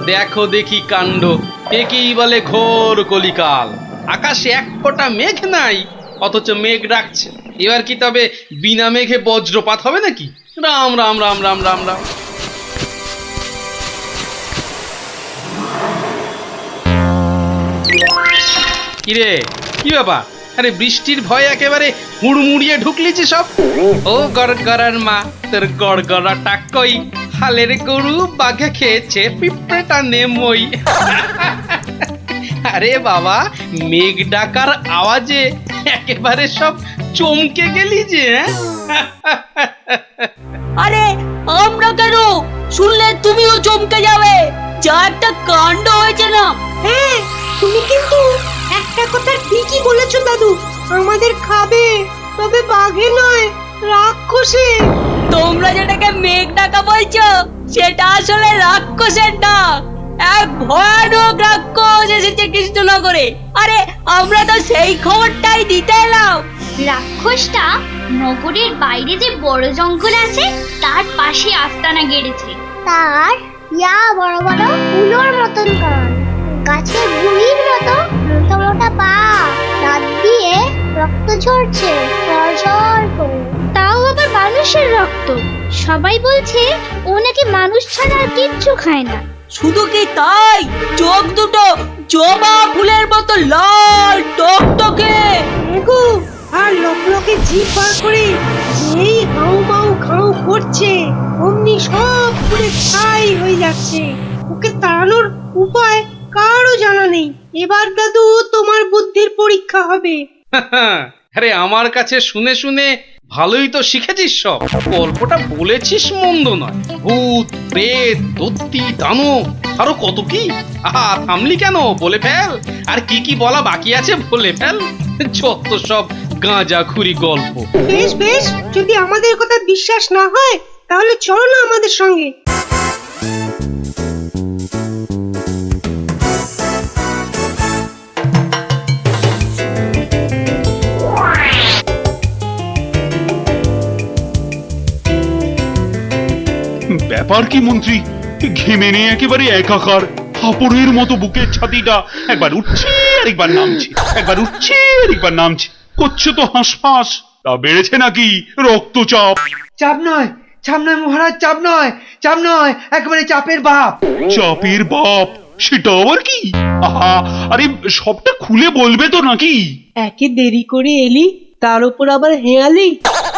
দেখো দেখি কাণ্ড, একেই বলে ঘোর কলিকাল। আকাশে এক ফোঁটা মেঘ নাই, অথচ মেঘ ডাকছে। এবার কি তবে বিনা মেঘে বজ্রপাত হবে নাকি? রাম রাম রাম রাম রাম রাম। কিরে কি ব্যাপার? আরে বৃষ্টির ভয় একেবারে হুড়মুড়িয়ে ঢুকলিছে সব। ও গড়গড়ার মা, তোর গড়গড়াটা কই? হালের গরু বাঘে খেয়েছে, পিঁপড়েটা নেমই। আরে বাবা, মেঘ ডাকার আওয়াজে একেবারে সব চমকে গেলি যে আরে আমরা কেন? শুনলে তুমিও চমকে যাবে। যা একটা কাণ্ড হয়েছে না। হ্যাঁ, তুমি কিন্তু একটা কথা ঠিকই বলেছো দাদু, আমাদের খাবে, তবে বাঘে নয়, রাক্ষসে। তোমরা যেটাকে মেঘ ডাকা বলছো, সেটা আসলে রাক্ষসের ডাক। এক ভয়ানক রাক্ষস এসেছে কৃষ্ণনগরে। আরে আমরা তো সেই খবরটাই দিতে এলাম। রাক্ষসটা নগরের বাইরে যে বড় জঙ্গল আছে তার পাশে আস্তানা গেড়েছে। তার বড় বড় উলোর মতন কান, গাছের গুড়ির মতো মোটা মোটা পা, দাঁত দিয়ে রক্ত ঝরছে ঝরঝর করে। তাও আবার মানুষের রক্ত। সবাই বলছে ও নাকি মানুষ ছাড়া আর কিচ্ছু খায় না। শুধু কি তাই, চোখ দুটো জবা ফুলের মতো লাল টকটকে। এগো, আর লোকে জিভ বার করে যেই হাউ মাউ খাউ করছে, অমনি সব পুরে ছাই হয়ে যাচ্ছে। ওকে তাড়ানোর উপায় কারও জানা নেই। এবার দাদু তোমার বুদ্ধির পরীক্ষা হবে। আরে আমার কাছে শুনে শুনে ভালোই তো শিখেছিস সব। গল্পটা বলেছিস মন্দ নয়। ভূত, প্রেত, দত্তি, দানব, আরো কত কি। আহা, থামলি কেন? বলে ফেল। আর কি কি বলা বাকি আছে বলে ফেল। যত সব গাঁজাখুরি গল্প। বেশ বেশ, যদি আমাদের কথা বিশ্বাস না হয় তাহলে চলো না আমাদের সঙ্গে। ব্যাপার কি মন্ত্রী? ঘেমে নিয়ে একেবারে একাকার। হাঁপড়ের মতো বুকের ছাতিটা একবার উঠছে আর একবার নামছে, একবার উঠছে আর একবার নামছে। করছে তো হাঁসফাঁস। তা বেড়েছে নাকি রক্তচাপ? চাপ নয়, চাপ নয় মহারাজ, চাপ নয়, চাপ নয়, একেবারে চাপের বাপ। চাপের বাপ? সেটা আবার কি? আহা, আরে সবটা খুলে বলবে তো নাকি? একে দেরি করে এলি, তার উপর আবার হেয়ালি।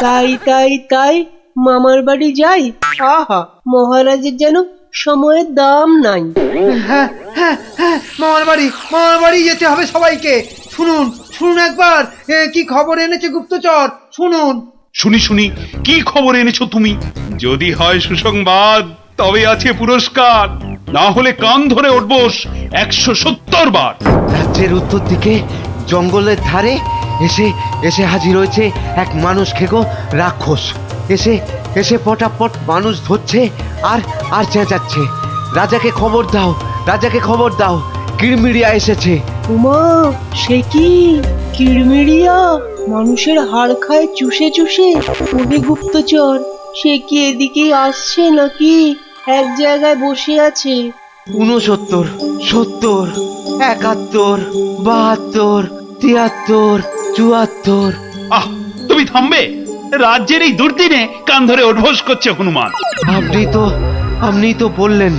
তাই তাই তাই মামার বাড়ি যাই। আহা, মহারাজের যেন সময়ের দাম নাই। হ্যাঁ হ্যাঁ হ্যাঁ, মামার বাড়ি যেতে হবে সবাইকে। শুনুন শুনুন একবার, কি খবর এনেছে গুপ্তচর, শুনুন। শুনি শুনি, কি খবর এনেছো তুমি? যদি হয় সুসংবাদ তবে আছে পুরস্কার, না হলে কান ধরে উঠবোস 170 বার। রাজ্যের উত্তর দিকে জঙ্গলের ধারে এসে এসে হাজির হয়েছে এক মানুষ খেকো রাক্ষস। এসে এসে পটাপট মানুষ ধরছে আর আর চেঁচাচ্ছে, রাজাকে খবর দাও, রাজাকে খবর দাও, কিরমিরিয়া এসেছে। উমা, সে কি কিরমিরিয়া? মানুষের হাড় খায় চুষে চুষে। ওহে গুপ্তচর, সে কি এদিকেই আসছে নাকি এক জায়গায় বসে আছে? 69, 70, 71, 72, 73, 74। আহ, তুমি থামবে? রাজ্যের এই দুর্দিনে কান ধরে উঠবোস করছে হনুমান। আপনি তো বললেন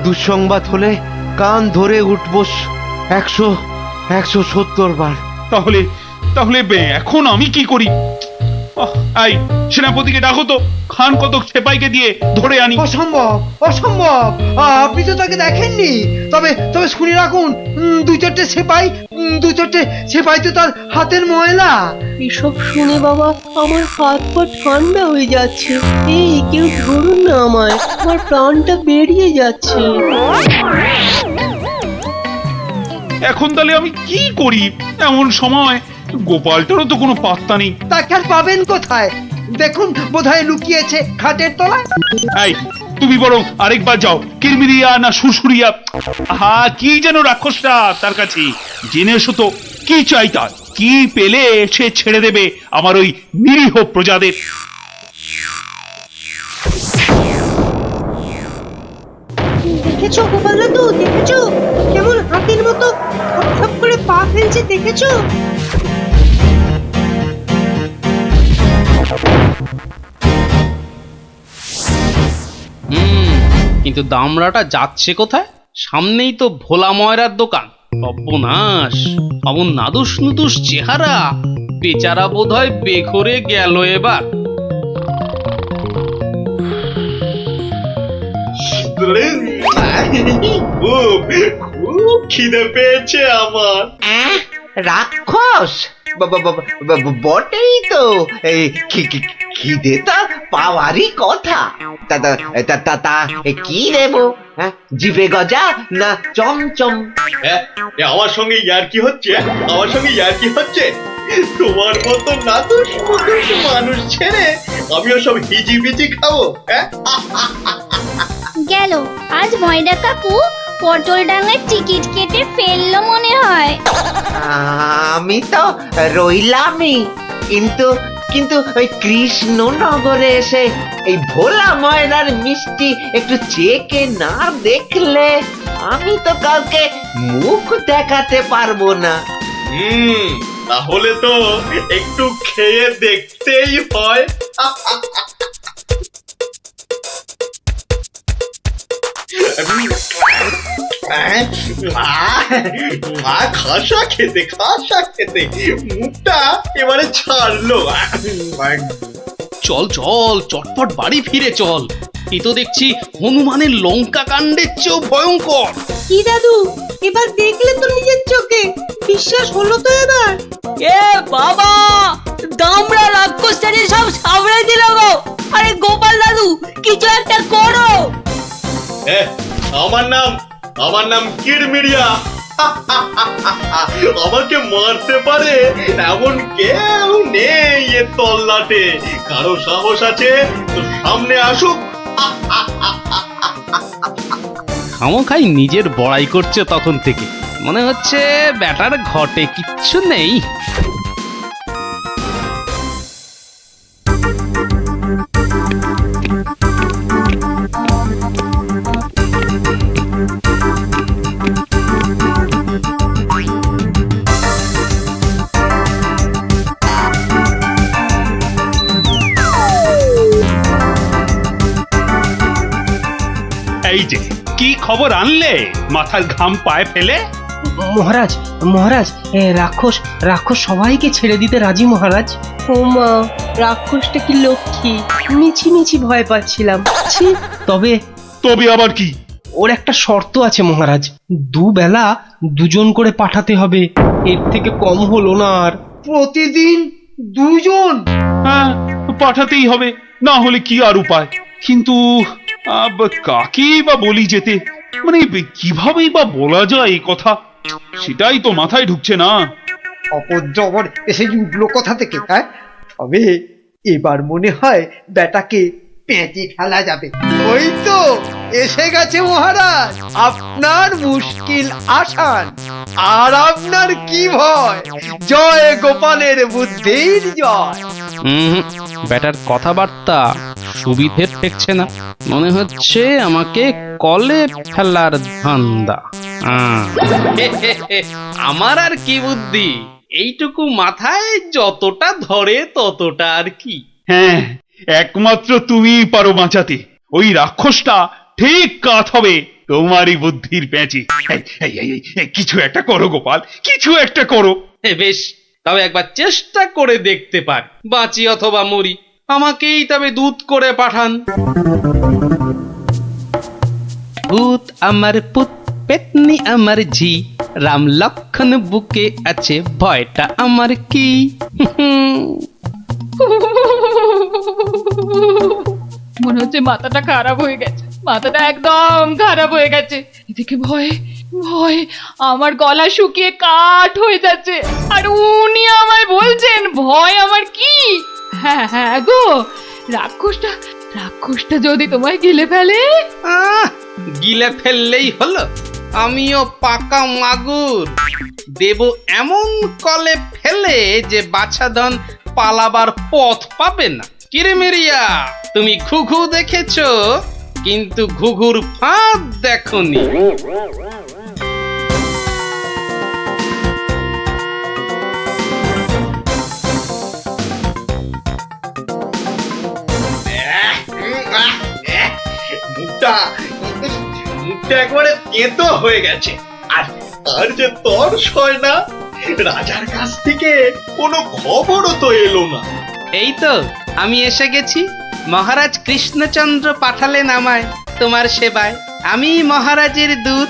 দুঃসংবাদ হলে কান ধরে উঠবোস 170 বার। তাহলে তাহলে এখন আমি কি করি? এই সেনাপতিকে ডাকো তো, খান কতক সেপাইকে দিয়ে ধরে আনি। অসম্ভব, অসম্ভব, আপনি তো তাকে দেখেননি। তবে তবে শুনে রাখুন, দু চারটে সেপাই তো তার হাতের ময়লা। এসব শুনে বাবা আমার হাত পা ঠান্ডা হয়ে যাচ্ছে। এই কেউ ধরুন না আমায়, আমার প্রাণটা বেরিয়ে যাচ্ছে। এখন তাহলে আমি কি করি এমন সময়? গোপালটারও তো কোনো পাত্তা নেই। তাকে আর পাবেন কোথায়? দেখুন, বোধহয় লুকিয়েছে খাটের তলায়। এই তুমি বরং আরেকবার যাও, কিরমিরিয়া না সুরসুরিয়া, আহা কি যেন রাক্ষসটা, তার কাছে জেনে এসো তো কি চাই তার। কি পেলে সে ছেড়ে দেবে আমার ওই নিরীহ প্রজাদের? দেখেছো গোপাল দাদু, দেখেছো কেমন হাতির মতো থপ করে পা ফেলছে, দেখেছো? কিন্তু দামড়াটা যাচ্ছে কোথায়? সামনেই তো ভোলা ময়রার দোকান। সর্বনাশ, অমন নাদুস নুদুস চেহারা, বেচারা বোধহয় বেঘরে গেল এবার। খুব খিদে পেয়েছে আমার। রাক্ষস বটেই তো। এই খিদে তা পাওয়ারই কথা। তা তা তা তা তা কি দেবো? হ্যাঁ, জিভে গজা না চমচম? আমার সঙ্গে ইয়ার্কি হচ্ছে, আমার সঙ্গে ইয়ার্কি হচ্ছে। তোমার মতো নাতুস মুতুস মানুষ ছেড়ে আমিও সব হিজিবিজি খাবো? হ্যাঁ, গেল আজ ময়দা কাকু পটল ডাঙার টিকিট কেটে ফেললো মনে হয়। আমি তো রইলামই, কিন্তু কিন্তু ওই কৃষ্ণনগরে এসে এই ভোলা ময়দার মিষ্টি একটু চেকে না দেখলে আমি তো কাউকে মুখ দেখাতে পারবো না। তাহলে তো একটু খেয়ে দেখতেই হয়। খাসা খেতে, খাসা খেতে মুখটা এবারে ছাড়লো। চল চল, চটপট বাড়ি ফিরে চল। এ তো দেখছি হনুমানের লঙ্কা কাণ্ডের চেয়েও ভয়ঙ্কর। কি দাদু, এবার দেখলে তো নিজের চোখে, বিশ্বাস হলো তো এবার? এ বাবা, দামড়া রাক্ষসটাকে সব সামনে দিল গো। আরে গোপাল দাদু, কিছু একটা করো। আমার নাম কিরমিরিয়া। আমাকে মারতে পারে এমন কেউ নেই এ তল্লাটে। কারো সাহস আছে তো সামনে আসুক। খামোখাই নিজের বড়াই করছে তখন থেকে। মনে হচ্ছে ব্যাটার ঘটে কিচ্ছু নেই। এই যে কি খবর আনলে মাথার ঘাম পায়ে ফেলে? মহারাজ, মহারাজ, রাক্ষস রাক্ষস সবাইকে ছেড়ে দিতে রাজি মহারাজ। ও মা, রাক্ষসটা কি লক্ষ্মী! মিছি মিছি ভয় পাচ্ছিলাম। ছি, তবে তবে আবার কি? ওর একটা শর্ত আছে মহারাজ, দুবেলা দুজন করে পাঠাতে হবে, এর থেকে কম হলো না আর। প্রতিদিন দুজন? হ্যাঁ, পাঠাতেই হবে, না হলে কি আর উপায়। কিন্তু কাকেই বা বলি যেতে, মানে কিভাবেই বা বলা যায় এই কথা, সেটাই তো মাথায় ঢুকছে না। অপর এসে উঠলো কোথা থেকে? হ্যাঁ, তবে এবার মনে হয় বেটাকে পেঁচে ফেলা যাবে। ওই তো এসে গেছে মহারাজ, আপনার মুশকিল আসান। আর আপনার কি ভয়? জয় গোপালের বুদ্ধির জয়। ব্যাটার কথাবার্তা সুবিধের ঠেকছে না। মনে হচ্ছে আমাকে কলে ফেলার ধান্দা। আমার আর কি বুদ্ধি, এইটুকু মাথায় যতটা ধরে ততটা আর কি। হ্যাঁ, একমাত্র তুমিই পারো বাঁচাতে। ওই রাক্ষসটা ঠিক কাত হবে তোমারই বুদ্ধির প্যাঁচে। কিছু একটা করো গোপাল, কিছু একটা করো। বেশ, তবে একবার চেষ্টা করে দেখতে পার, বাঁচি অথবা মরি। আমাকেই তবে দূত করে পাঠান। ভূত আমার পুত, পেতনি আমার ঝি, রাম লক্ষণ বুকে আছে, ভয়টা আমার কি। মনে হচ্ছে মাথাটা খারাপ হয়ে গেছে, মাথাটা একদম খারাপ হয়ে গেছে। এদিকে ভয়ে ভয়ে আমার গলা শুকিয়ে কাঠ হয়ে যাচ্ছে, আর উনি আমায় বলছেন ভয় আমার কি। হ্যাঁ হ্যাঁ গো, রাক্ষসটা যদি তোমায় গিলে ফেলে? গিলে ফেললেই হলো। আমিও পাকা মাগুর, দেব এমন কলে ফেলে যে বাছাধন পালাবার পথ পাবে না। কিরমিরিয়া, তুমি ঘুঘু দেখেছো, কিন্তু ঘুঘুর ফাঁদ দেখোনি। মুখটা একবারে তেতো হয়ে গেছে। আর যে তর্স হয় না, রাজার কাছ থেকে কোনো খবরও তো এলো না। এই তো আমি এসে গেছি। মহারাজ কৃষ্ণচন্দ্র পাঠালেন আমায় তোমার সেবায়। আমি মহারাজের দূত।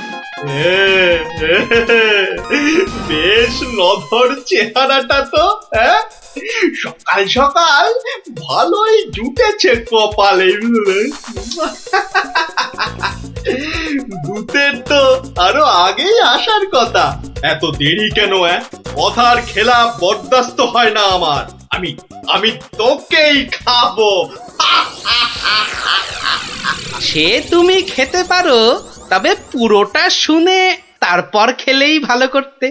বেশ নধর চেহারাটা তো, হ্যাঁ? সকাল সকাল ভালোই জুটেছে কপালে। ভূতের তো আরো আগেই আসার কথা, এত দেরি কেন? কথার খেলাপ বরদাস্ত হয় না আমার। আমি তোকেই খাবো। সে তুমি খেতে পারো, তবে পুরোটা শুনে তারপর খেলেই ভালো করতে।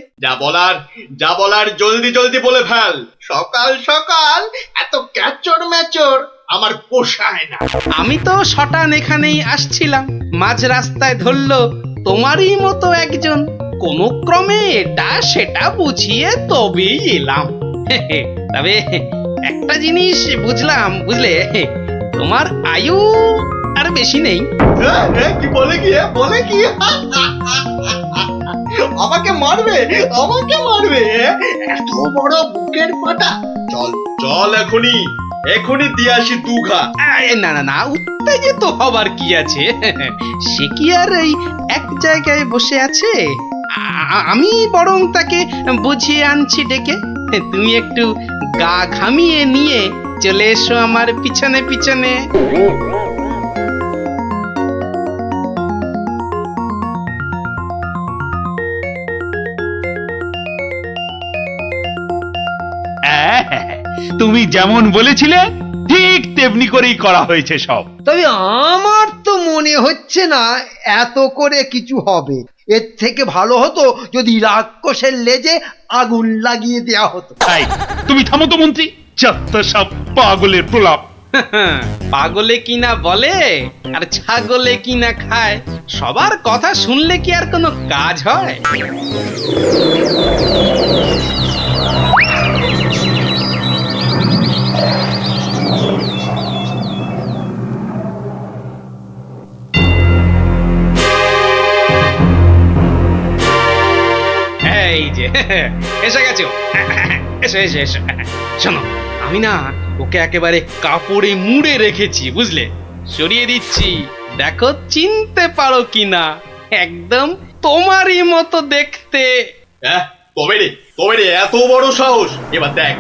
যা বলার জলদি জলদি বলে ফেল। সকাল সকাল এত ক্যাচর ম্যাচর আমার পোষায় না। আমি তো শটান এখানেই আসছিলাম, মাঝ রাস্তায় ধরলো তোমারই মতো একজন, কোনো ক্রমে এটা সেটা বুঝিয়ে তবেই এলাম। তবে একটা জিনিস বুঝলাম, বুঝলে, তোমার আয়ু আর বেশি নেই। কি বলে কি আমাকে মারবে এত বড় বুকের পাটা? চল এখনই দিয়ে আসি দুঘা। না, উত্তেজিত হবার কি আছে? সে কি আর এই এক জায়গায় বসে আছে? আমি বরং তাকে বুঝিয়ে আনছি ডেকে। তুমি একটু গা ঘামিয়ে নিয়ে চলে এসো আমার পিছনে পিছনে। তুমি যেমন বলেছিলে ঠিক তেমনি করেই করা হয়েছে সব। তবে আমার তো মনে হচ্ছে না এত করে কিছু হবে। এর থেকে ভালো হতো যদি রাক্ষসের লেজে আগুন লাগিয়ে দেয়া হতো। তাই তুমি থামো তো মন্ত্রী, যত সব পাগলের প্রলাপ। পাগলে কিনা বলে আর ছাগলে কিনা খায়, সবার কথা শুনলে কি আর কোনো কাজ হয়? এই যে এসে গেছো, এসো। শোনো, আমি না ওকে একেবারে কাপড়ে মুড়ে রেখেছি, বুঝলে? সরিয়ে দিচ্ছি, দেখো চিনতে পারো কিনা। একদম তোমারই মতো দেখতে। তবে রে এত বড় সাহস! এবার দেখ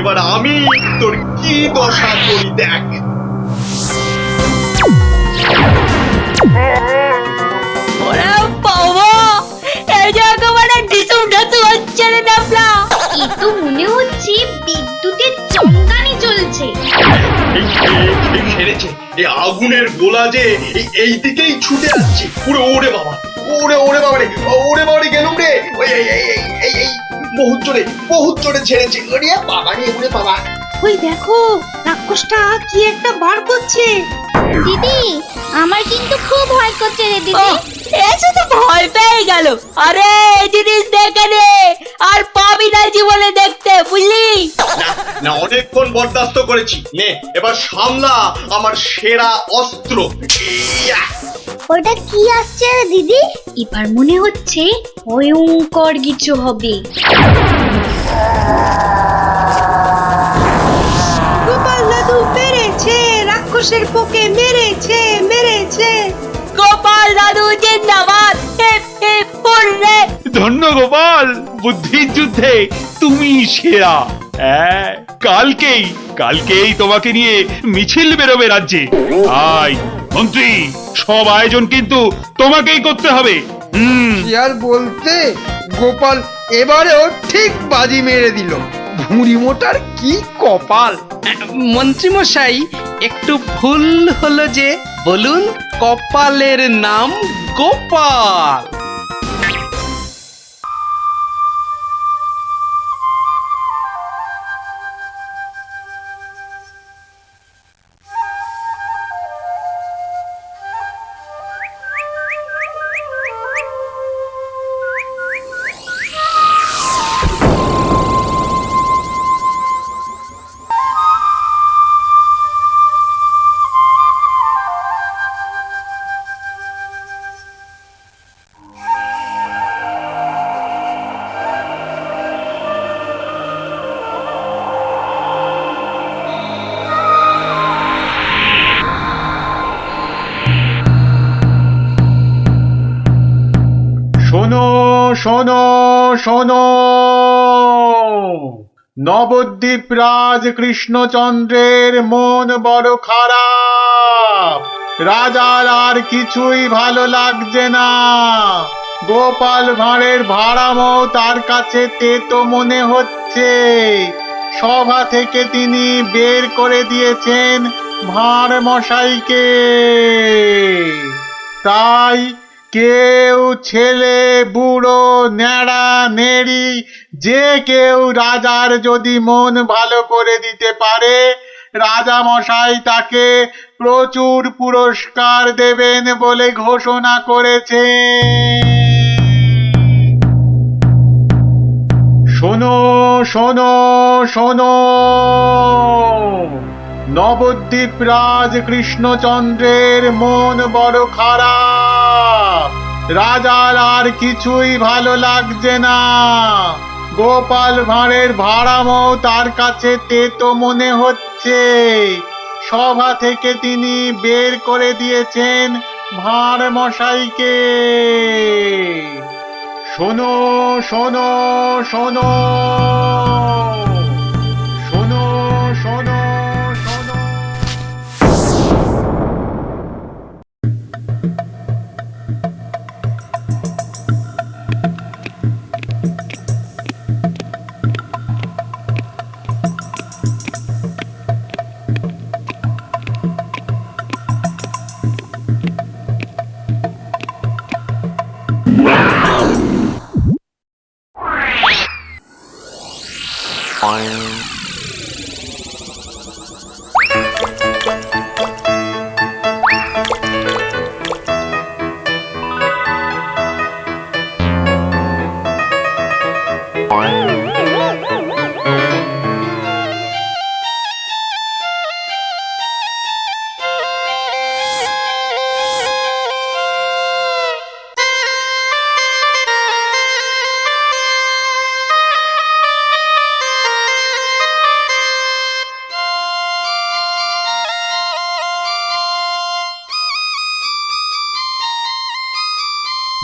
এবার আমি তোর কি দশা করি, দেখ। ওরে বাবা, এই যে একেবারে ঢিসুম ঢাসু হচ্ছে রে ডাবলা। এ তো মনে হচ্ছে বিদ্যুতের চমকানি চলছে। খেলেছে এই আগুনের গোলা যে এই দিকেই ছুটে আসছে। ওরে বাবা রে গেলুম রে। এই বহুত জোরে ছেড়েছে। ওরে বাবা। ওই দেখো, রাক্ষসটা কি একটা বার করছে। দিদি, আমার কিন্তু খুব ভয় করছে রে দিদি। এসে তো ভয় পেয়ে গেল। আরে এই জিনিস দেখে নে, আর পাবি না জীবনে দেখতে, বুঝলি? না অনেকক্ষণ বরদাস্ত করেছি, নে এবার সামলা আমার সেরা অস্ত্র। ওটা কি আসছে রে দিদি? এবার মনে হচ্ছে ভয়ঙ্কর কিছু হবে। গোপাল দাদু পেরেছে, রাক্ষসের পোকে মেরেছে। গোপাল দাদু জিন্দাবাদ। হুররে। ধন্য গোপাল, বুদ্ধির যুদ্ধে তুমি সেরা। কালকেই তোমাকে নিয়ে মিছিল বেরোবে রাজ্যে। মন্ত্রী, সব আয়োজন কিন্তু তোমাকেই করতে হবে। কি আর বলতে, গোপাল এবারেও ঠিক বাজি মেরে দিল। ভুঁড়ি মোটার কি কপাল! মন্ত্রী মশাই, একটু ভুল হলো যে, বলুন কপালের নাম গোপাল। শোনো, নবদ্বীপ রাজ কৃষ্ণচন্দ্রের মন বড় খারাপ। রাজার আর কিছুই ভালো লাগছে না। গোপাল ভাঁড়ের ভাড়ামও তার কাছে তেতো মনে হচ্ছে। সভা থেকে তিনি বের করে দিয়েছেন ভাঁড় মশাইকে। তাই কেউ, ছেলে বুড়ো ন্যাড়া নেড়ি, যে কেউ রাজার যদি মন ভালো করে দিতে পারে, রাজা মশাই তাকে প্রচুর পুরস্কার দেবেন বলে ঘোষণা করেছে। শোনো শোনো শোনো, নবদ্বীপ রাজ কৃষ্ণচন্দ্রের মন বড় খারাপ। রাজার আর কিছুই ভালো লাগছে না। গোপাল ভাঁড়ের ভাড়ামও তার কাছে তেতো মনে হচ্ছে। সভা থেকে তিনি বের করে দিয়েছেন ভাঁড় মশাইকে। শোনো শোনো শোনো, শোনো শোনো শোনো।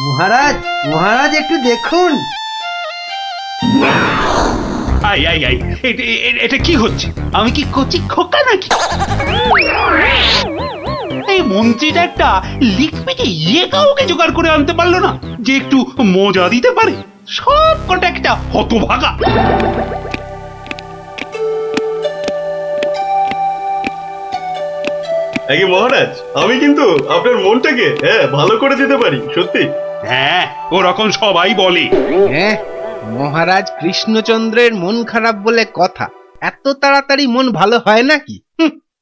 মহারাজ, মহারাজ একটু দেখুন। আই আই আই, এটা কি হচ্ছে? আমি কি কচি খোকা নাকি? এই মন্ত্রীটা একটা লিখপিটে কাউকে জোগাড় করে আনতে পারলো না যে একটু মজা দিতে পারে। সব কটা একটা হতভাগা। আগে মহারাজ, আমি কিন্তু আপনার মনটাকে ভালো করে দিতে পারি, সত্যি। হ্যাঁ, ওরকম সবাই বলে। হ্যাঁ, মহারাজ কৃষ্ণচন্দ্রের মন খারাপ বলে কথা। এত তাড়াতাড়ি মন ভালো হয় নাকি?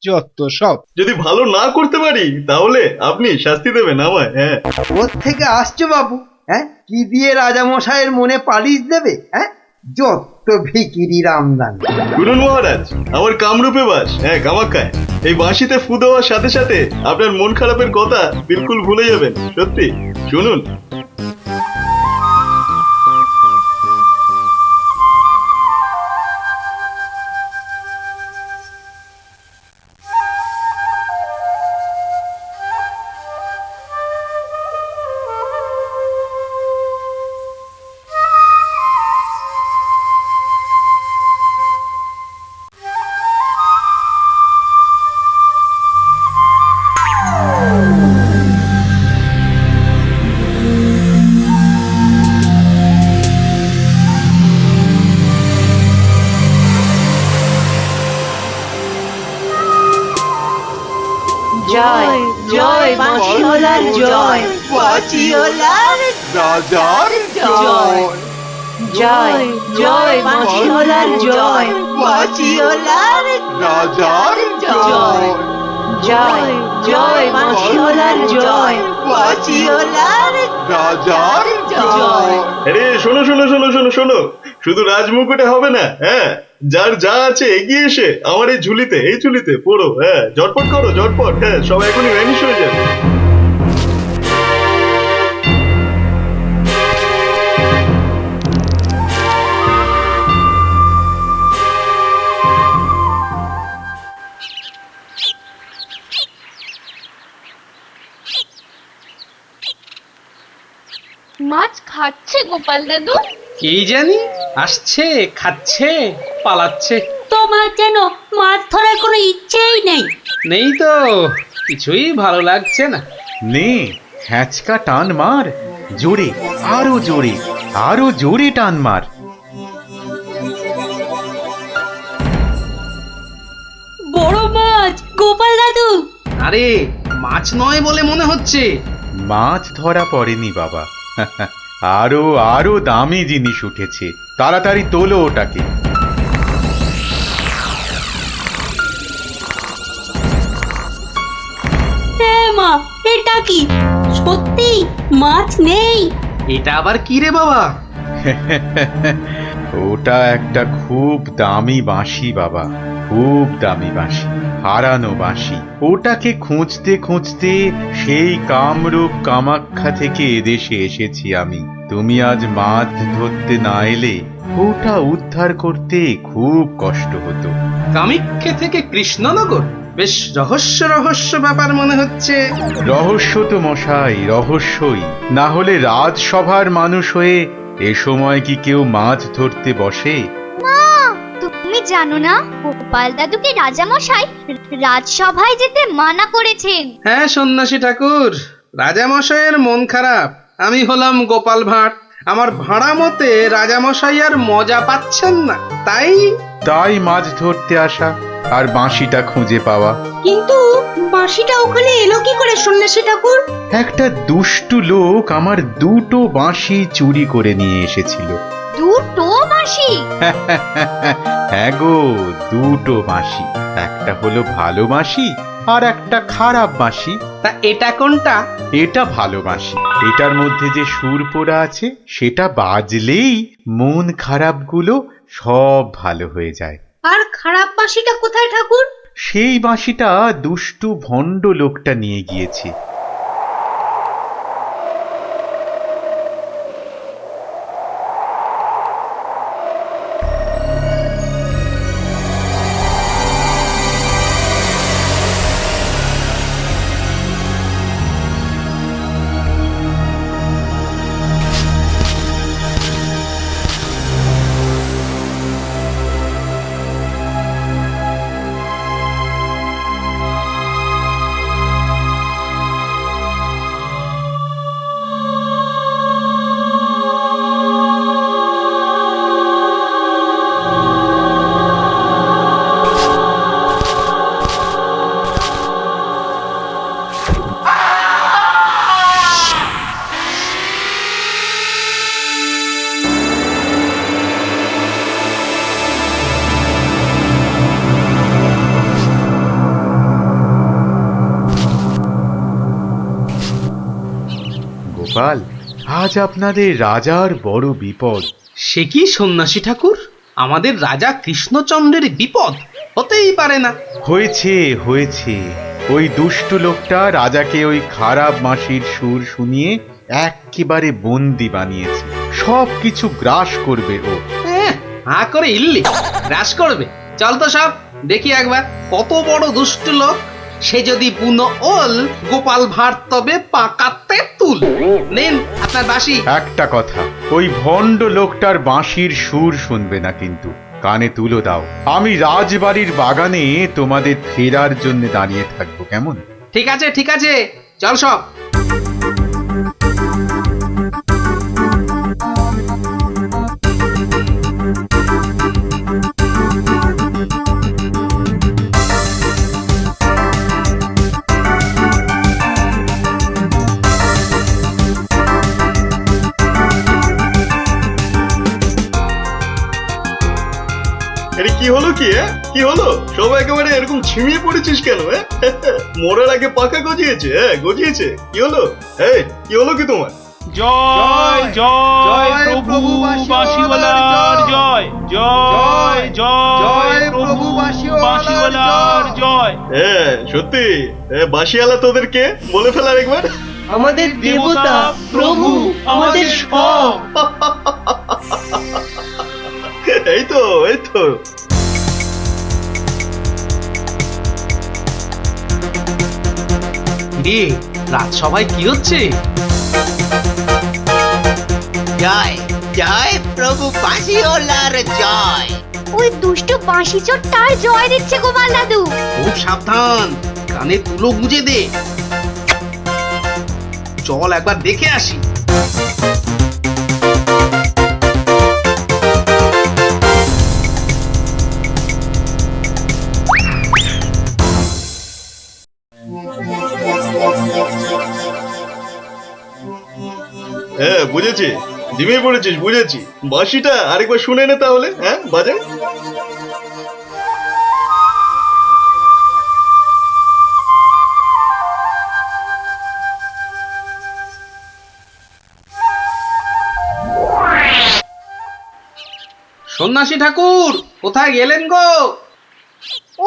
যত সব। যদি ভালো না করতে পারি তাহলে আপনি শাস্তি দেবেন আমায়। হ্যাঁ, কোত্থেকে আসছো বাবু? হ্যাঁ, কি দিয়ে রাজা মশাইয়ের মনে পালিশ দেবে? হ্যাঁ, যত ভিকিরি রামদান। শুনুন মহারাজ, আমার কামরূপে বাস, কামাখ্যায়। এই বাঁশিতে ফু দেওয়ার সাথে সাথে আপনার মন খারাপের কথা বিলকুল ভুলে যাবেন, সত্যি। শুনুন। জয় জয় বাঁশিওয়ালার জয়, বাঁশিওয়ালার রাজার জয়। জয় জয় বাঁশিওয়ালার জয়, বাঁশিওয়ালার রাজার জয়। জয় জয় বাঁশিওয়ালার জয়, বাঁশিওয়ালার রাজার জয়। আরে শোনো শোনো শোনো শোনো শোনো, শুধু রাজমুকুটে হবে না। যার যা আছে এগিয়ে এসে আমার এই ঝুলিতে পড়ো। ঝটপট করো, ঝটপট। সব এখনই ভ্যানিশ হয়ে যাবে। মাছ খাচ্ছে গোপাল দাদু? এই জানি আসছে, খাচ্ছে, পালাচ্ছে। তোমার যেন মাছ ধরার কোনো ইচ্ছেই নেই। নেই তো, কিছুই ভালো লাগছে না। নে হ্যাঁচকা টান মার, জোরে, আরো জোরে, আরো জোরে টান মার। বড় মাছ, গোপাল দাদু। আরে মাছ নয় বলে মনে হচ্ছে। মাছ ধরা পড়েনি বাবা, আরো আরো দামি জিনিস উঠেছে, তাড়াতাড়ি তোলো ওটাকে। হ্যাঁ মা, এটা কি সত্যি মাছ নেই? এটা আবার কি রে বাবা? ওটা একটা খুব দামি বাঁশি বাবা, খুব দামি বাঁশি, হারানো বাঁশি। ওটাকে খুঁজতে খুঁজতে সেই কামরূপ কামাখ্যা থেকে এদেশে এসেছি আমি। তুমি আজ মাছ ধরতে না এলে ওটা উদ্ধার করতে খুব কষ্ট হতো। কামাখ্যা থেকে কৃষ্ণনগর? বেশ রহস্য রহস্য ব্যাপার মনে হচ্ছে। রহস্য তো মশাই, রহস্যই। না হলে রাজসভার মানুষ হয়ে এ সময় কি কেউ মাছ ধরতে বসে? মা, তুমি জানো না গোপাল দাদুকে রাজামশাই রাজসভায় যেতে মানা করেছেন। হ্যাঁ সন্ন্যাসী ঠাকুর, রাজামশাইয়ের মন খারাপ। আমি হলাম গোপাল ভাঁড়। আমার ভাড়া মতে রাজামশাই আর মজা পাচ্ছেন না, তাই মাছ ধরতে আসা আর বাঁশিটা খুঁজে পাওয়া। কিন্তু বাঁশিটা ওখানে এলো কি করে সন্ন্যাসী ঠাকুর? একটা দুষ্টু লোক আমার দুটো বাঁশি চুরি করে নিয়ে এসেছিল। দুটো বাঁশি? হ্যাঁ গো, দুটো বাঁশি। একটা হলো ভালো বাঁশি আর একটা খারাপ বাঁশি। তা এটা কোনটা? এটা ভালো বাঁশি। এটার মধ্যে যে সুর পোড়া আছে সেটা বাজলেই মন খারাপগুলো সব ভালো হয়ে যায়। আর খারাপ বাঁশিটা কোথায় ঠাকুর? সেই বাঁশিটা দুষ্টু ভণ্ড লোকটা নিয়ে গিয়েছে। গোপাল, আজ আপনাদের রাজার বড় বিপদ। সে কি সন্ন্যাসী ঠাকুর, আমাদের রাজা কৃষ্ণচন্দ্রের বিপদ? হতেই পারে না। হয়েছে হয়েছে, ওই দুষ্টু লোকটা রাজাকে ওই খারাপ বাঁশির সুর শুনিয়ে একেবারে বন্দি বানিয়েছে। সব কিছু গ্রাস করবে ও। হা করে ইল্লি গ্রাস করবে? চল তো সব দেখি একবার, কত বড় দুষ্ট লোক। সে যদি বুনো ওল, গোপাল ভাঁড় তবে পাকাতে তুল। নিন আপনার বাঁশি। একটা কথা, ওই ভণ্ড লোকটার বাঁশির সুর শুনবে না কিন্তু। কানে তুলো দাও। আমি রাজবাড়ির বাগানে তোমাদের ফেরার জন্য দাঁড়িয়ে থাকবো, কেমন? ঠিক আছে ঠিক আছে, চল সব। আরে কি হলো কি? কি হলো? সব একেবারে এরকম ছিমিয়ে পড়েছিস কেন? মরার আগে পাকা গজিয়েছে? গজিয়েছে? কি হলো? কি হলো কি তোমার? জয় জয় প্রভু বাঁশিওয়ালার জয়, জয় জয় প্রভু বাঁশিওয়ালার জয়। সত্যি বাঁশিওয়ালা তোদের কে? বলে ফেলার একবার। আমাদের দেবতা, প্রভু, আমাদের সব। এই তো এই তো। রাজসভায় কি হচ্ছে? জয় জয় প্রভু বাঁশিওয়ালার জয়। ওই দুষ্ট বাঁশি চোরটার জয় দিচ্ছে গোপাল দাদু। খুব সাবধান, কানে তুলো গুঁজে দে। চল একবার দেখে আসি। হ্যাঁ বুঝেছি, জিমে পড়েছিস, বুঝেছি। বাঁশিটা আরেকবার শুনে নে তাহলে, হ্যাঁ বাজে। সন্ন্যাসী ঠাকুর কোথায় গেলেন গো?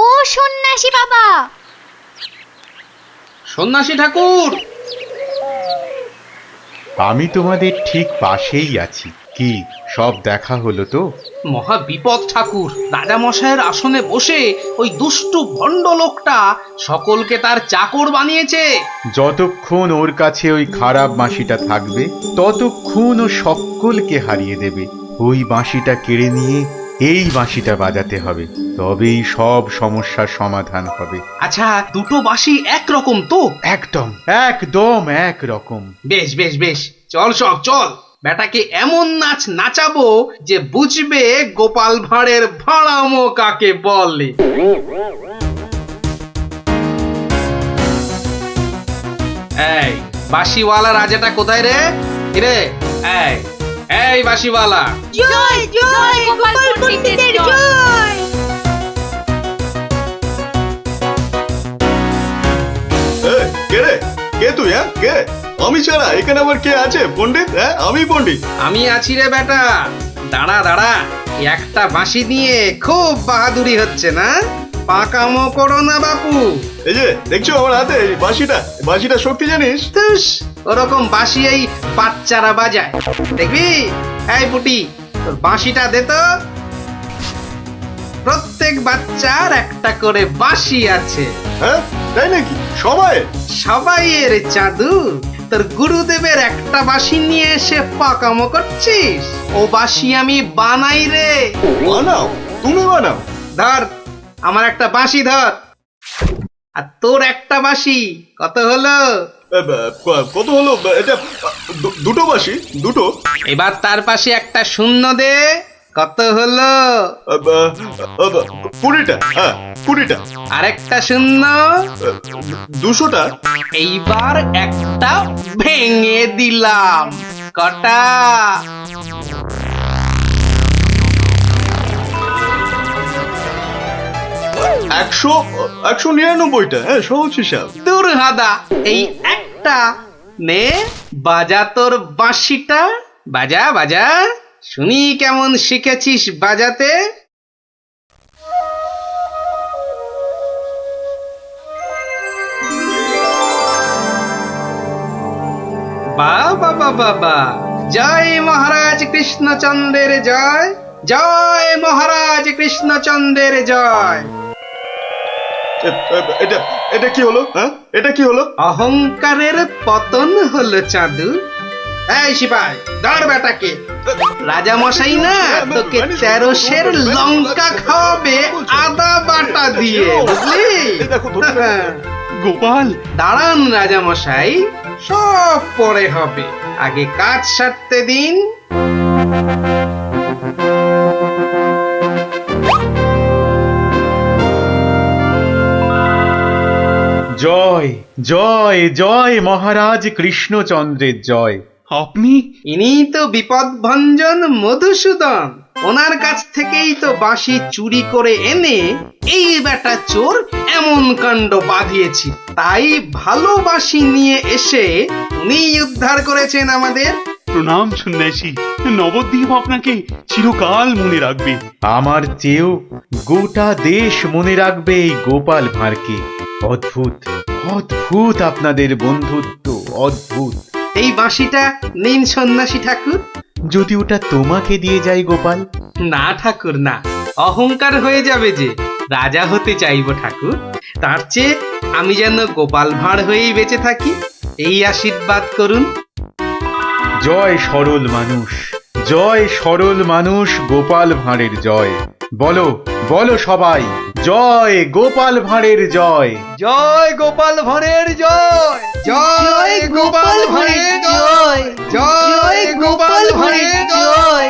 ও সন্ন্যাসী বাবা, সন্ন্যাসী ঠাকুর, আমি তোমাদের ঠিক পাশেই আছি। কি সব দেখা হলো তো? মহা বিপদ ঠাকুর। রাজা মশাইয়ের আসনে বসে ওই দুষ্টু ভণ্ড লোকটা সকলকে তার চাকর বানিয়েছে। যতক্ষণ ওর কাছে ওই খারাপ বাঁশিটা থাকবে ততক্ষণ ও সকলকে হারিয়ে দেবে। ওই বাঁশিটা কেড়ে নিয়ে এই বাঁশিটা বাজাতে হবে, তবেই সব সমস্যার সমাধান হবে। আচ্ছা, দুটো বাঁশি একরকম তো? একদম একদম একরকম। বেশ বেশ বেশ, চল সব চল। বেটাকে এমন নাচ নাচাবো যে বুঝবে গোপাল ভাঁড়ের ভাড়ামো কাকে বলে। এই বাঁশিওয়ালা রাজাটা কোথায় রে? রে এই এই বাঁশিওয়ালা, জয় জয় গোপাল পণ্ডিতের জয়। কে রে? কে তুই? হ্যাঁ কে? আমি ছাড়া এখানে আবার কে আছে? পণ্ডিত? হ্যাঁ আমি পণ্ডিত। আমি আছি রে বেটা। দাঁড়া দাঁড়া, একটা বাঁশি নিয়ে খুব বাহাদুরি হচ্ছে না? পাকামো করো না বাপু। এই যে দেখছো আমার হাতে এই বাঁশিটা, বাঁশিটা শক্তি জানিস? তুস, ওরকম বাঁশি এই বাচ্চারা বাজায়, দেখবি? এই পুটি, তোর বাঁশিটা দে তো। প্রত্যেক বাচ্চার একটা করে বাঁশি আছে। হ্যাঁ তাই নাকি? সবাই? সবাইয়ের চাঁদু। তোর গুরুদেবের একটা বাঁশি নিয়ে এসে পাকামো করছিস? ও বাঁশি আমি বানাই রে। বানাও? তুমি বানাও? ধর আমার একটা বাঁশি ধর, আর তোর একটা বাঁশি। কত হলো? কত হলো? এটা দুটো বাঁশি, দুটো। এবার তার পাশে একটা শূন্য দে। কত হলো? 20টা। হ্যাঁ 20টা। আরেকটা শূন্য। 200টা। এইবার একটা ভেঙে দিলাম। কটা? 199টা। হ্যাঁ সহজ হিসাব। দূর হাদা, এই একটা নে, বাজা তোর বাঁশিটা। বাজা বাজা, শুনি কেমন শিখেছিস বাজাতে। বাবা বাবা বা, জয় মহারাজ কৃষ্ণচন্দ্রের জয়, জয় মহারাজ কৃষ্ণচন্দ্রের জয়। এটা এটা কি হলো? হ্যাঁ এটা কি হলো? অহংকারের পতন হলো চাঁদু। এই সিপাই, ধর বেটাকে। রাজা মশাই না তোকে 13 সের লঙ্কা খাওয়াবে আদা বাটা দিয়ে, বুঝলি? গোপাল, দাঁড়ান রাজা মশাই, সব পরে হবে, আগে কাজ সারতে দিন। জয় জয় জয় মহারাজ কৃষ্ণচন্দ্রের জয়। আপনি? ইনি তো বিপদ ভঞ্জন মধুসূদন। ওনার কাছ থেকেই তো বাঁশি চুরি করে এনে এই বেটা চোর এমন কাণ্ড বাঁধিয়েছি। তাই ভালো বাঁশি নিয়ে এসে উনি উদ্ধার করেছেন আমাদের। প্রণাম সন্ন্যাসী, নবদ্বীপ আপনাকে চিরকাল মনে রাখবে। আমার চেয়েও গোটা দেশ মনে রাখবে এই গোপাল ভাঁড়কে। অদ্ভুত অদ্ভুত আপনাদের বন্ধুত্ব, অদ্ভুত। এই বাঁশিটা নিন সন্ন্যাসী ঠাকুর। যদি ওটা তোমাকে দিয়ে যাই গোপাল? না ঠাকুর না, অহংকার হয়ে যাবে যে। রাজা হতে চাইবো ঠাকুর, তার চেয়ে আমি যেন গোপাল ভাঁড় হয়েই বেঁচে থাকি, এই আশীর্বাদ করুন। জয় সরল মানুষ, জয় সরল মানুষ গোপাল ভাঁড়ের জয়। বলো বলো সবাই, জয় গোপাল ভাঁড়ের জয়। জয় গোপাল ভাঁড়ের জয়, জয় গোপাল ভাঁড়ের জয়, জয় গোপাল ভাঁড়ের জয়।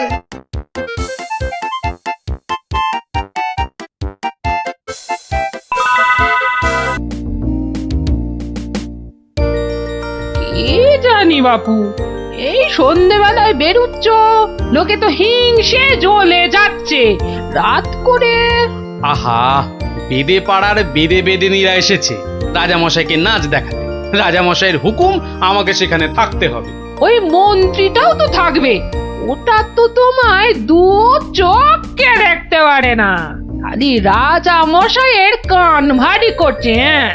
কি জানি বাপু, এই সন্ধেবেলায় বেরুচ্ছ, লোকে তো হিংসে জ্বলে যাচ্ছে। রাত করে আহা, বেদে পাড়ার বেদে বেদেনীরা এসেছে রাজামশাইকে নাচ দেখাতে। রাজামশাইয়ের হুকুম, আমাকে সেখানে থাকতে হবে। ওই মন্ত্রীটাও তো থাকবে, ওটা তো তোমায় দু চোখকে দেখতে পারে না, খালি রাজা মশাইয়ের কান ভারী করছে। হ্যাঁ,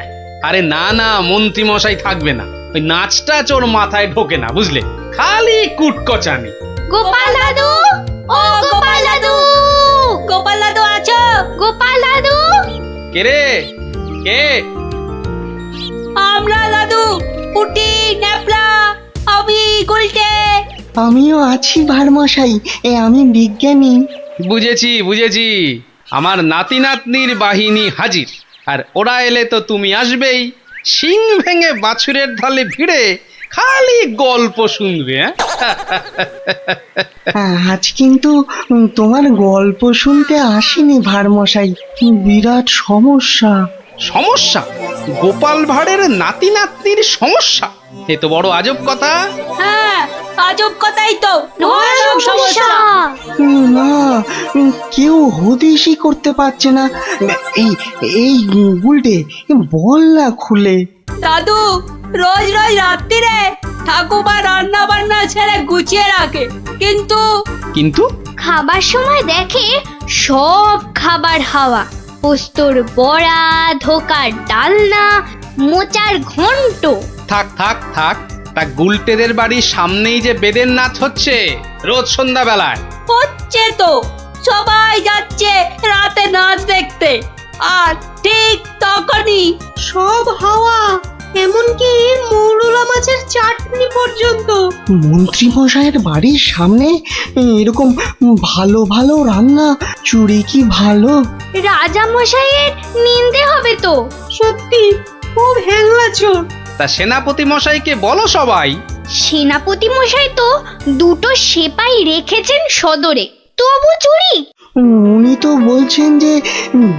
আরে না না, মন্ত্রী মশাই থাকবে না। ওই নাচটা চোর মাথায় ঢোকে না, বুঝলে, খালি কুটকচানি। গোপাল দাদু, ও গোপাল দাদু, গোপাল দাদু আছো? গোপাল দাদু। কে রে, কে? আমরা দাদু, পুটি, ন্যাপলা, আমি গুলটে। আমিও আছি ভারমশাই, আমি বিজ্ঞানী। বুঝেছি বুঝেছি, আমার নাতি নাতনির বাহিনী হাজির। আর ওরা এলে তো তুমি আসবেই, শিং ভেঙে বাছুরের ঢালে ভিড়ে খালি গল্প শুনবে। আজ কিন্তু তোমার গল্প শুনতে আসিনি ভারমশাই, বিরাট সমস্যা। সমস্যা? গোপাল ভাঁড়ের নাতি নাতনির সমস্যা? এ তো বড় আজব কথা। হ্যাঁ, আজব কথাই তো, ভয়ানক সমস্যা। না, কেউ হদিশই করতে পারছে না। এই এই গুলটে, বল না খুলে। দাদু রোজ রোজ রাত্রিরে ঠাকুমা রান্না বান্না ছেড়ে গুছিয়ে রাখে, কিন্তু কিন্তু খাবার সময় দেখে সব খাবার হাওয়া, পোস্তর বড়া, ধোকার ডালনা, মোচার ঘন্ট। থাক থাক থাক, তা গুলটেদের বাড়ির সামনেই যে বেদের নাচ হচ্ছে রোজ সন্ধ্যাবেলায়। হচ্ছে তো, সবাই যাচ্ছে রাতে নাচ দেখতে, আর ঠিক তখনই সব হাওয়া, এমনকি মৌরলা মাছের চাটনি পর্যন্ত। মন্ত্রী মশাইয়ের বাড়ির সামনে এরকম ভালো ভালো রান্না, চুরি কি ভালো? রাজা মশাইয়ের নিন্দে হবে তো। সত্যি খুব হ্যাংলা চোর। তা সেনাপতি মশাইকে বলো সবাই। সেনাপতি মশাই তো দুটো সেপাই রেখেছেন সদরে, তবু চুরি। উনি তো বলছেন যে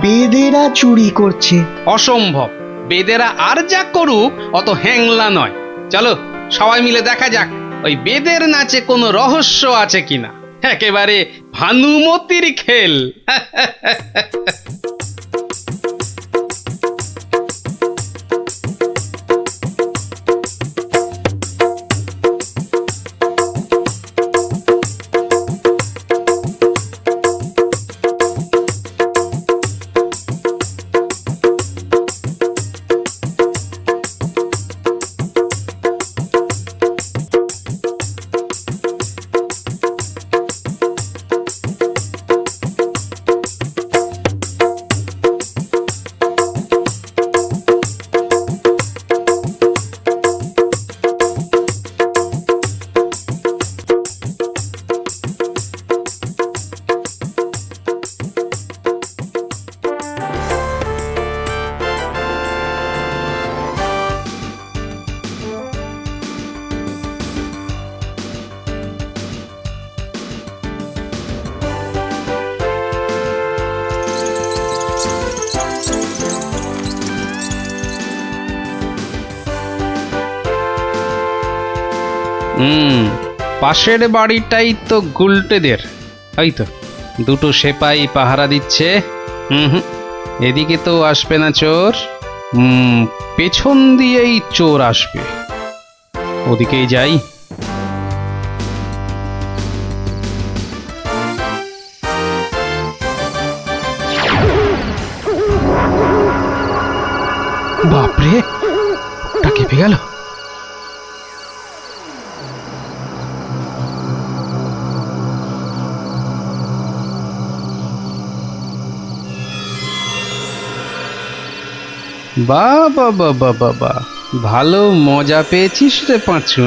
বেদেরা চুরি করছে। অসম্ভব, বেদেরা আর যা করুক অত হ্যাংলা নয়। চলো সবাই মিলে দেখা যাক ওই বেদের নাচে কোনো রহস্য আছে কিনা। একেবারে ভানুমতির খেল। পাশের বাড়িটাই তো গুলটেদের, ওই তো দুটো সেপাই পাহারা দিচ্ছে। এদিকে তো আসবে না চোর, পেছন দিয়েই চোর আসবে, ওদিকেই যাই। বাপরে, ওটা কেঁপে গেল। বাবা বাবা বাবা, ভালো মজা পেয়েছিস রে পাঁচু।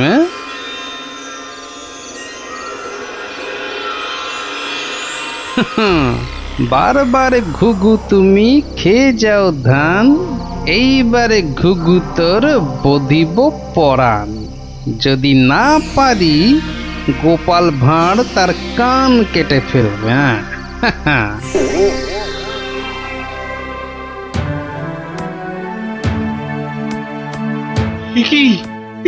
বারবার ঘুঘু তুমি খেয়ে যাও ধান, এইবারে ঘুঘু তোর বধিব পরাণ। যদি না পারি গোপাল ভাঁড় তার কান কেটে ফেলবে। হ্যাঁ কি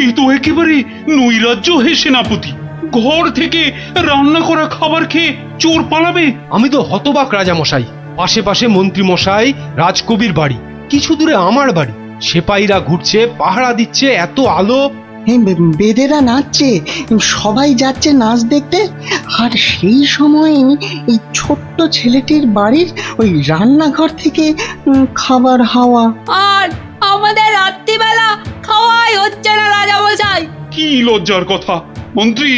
এ তো একেবারে নৈরাজ্য হে সেনাপতি। ঘর থেকে রান্না করা খাবার খেয়ে চোর পালাবে? আমি তো হতবাক রাজামশাই। পাশে পাশে মন্ত্রী মশাই, রাজকবির বাড়ি, কিছু দূরে আমার বাড়ি। সেপাইরা ঘুরছে, পাহারা দিচ্ছে, এত আলো। বেদেরা নাচছে, সবাই যাচ্ছে নাচ দেখতে। আর সেই সময় এই ছোট্ট ছেলেটির বাড়ির ওই রান্নাঘর থেকে খাবার হাওয়া। আর আমাদের রাত্রিবেলা খাওয়াই হচ্ছে না রাজামশাই। কি লজ্জার কথা মন্ত্রী।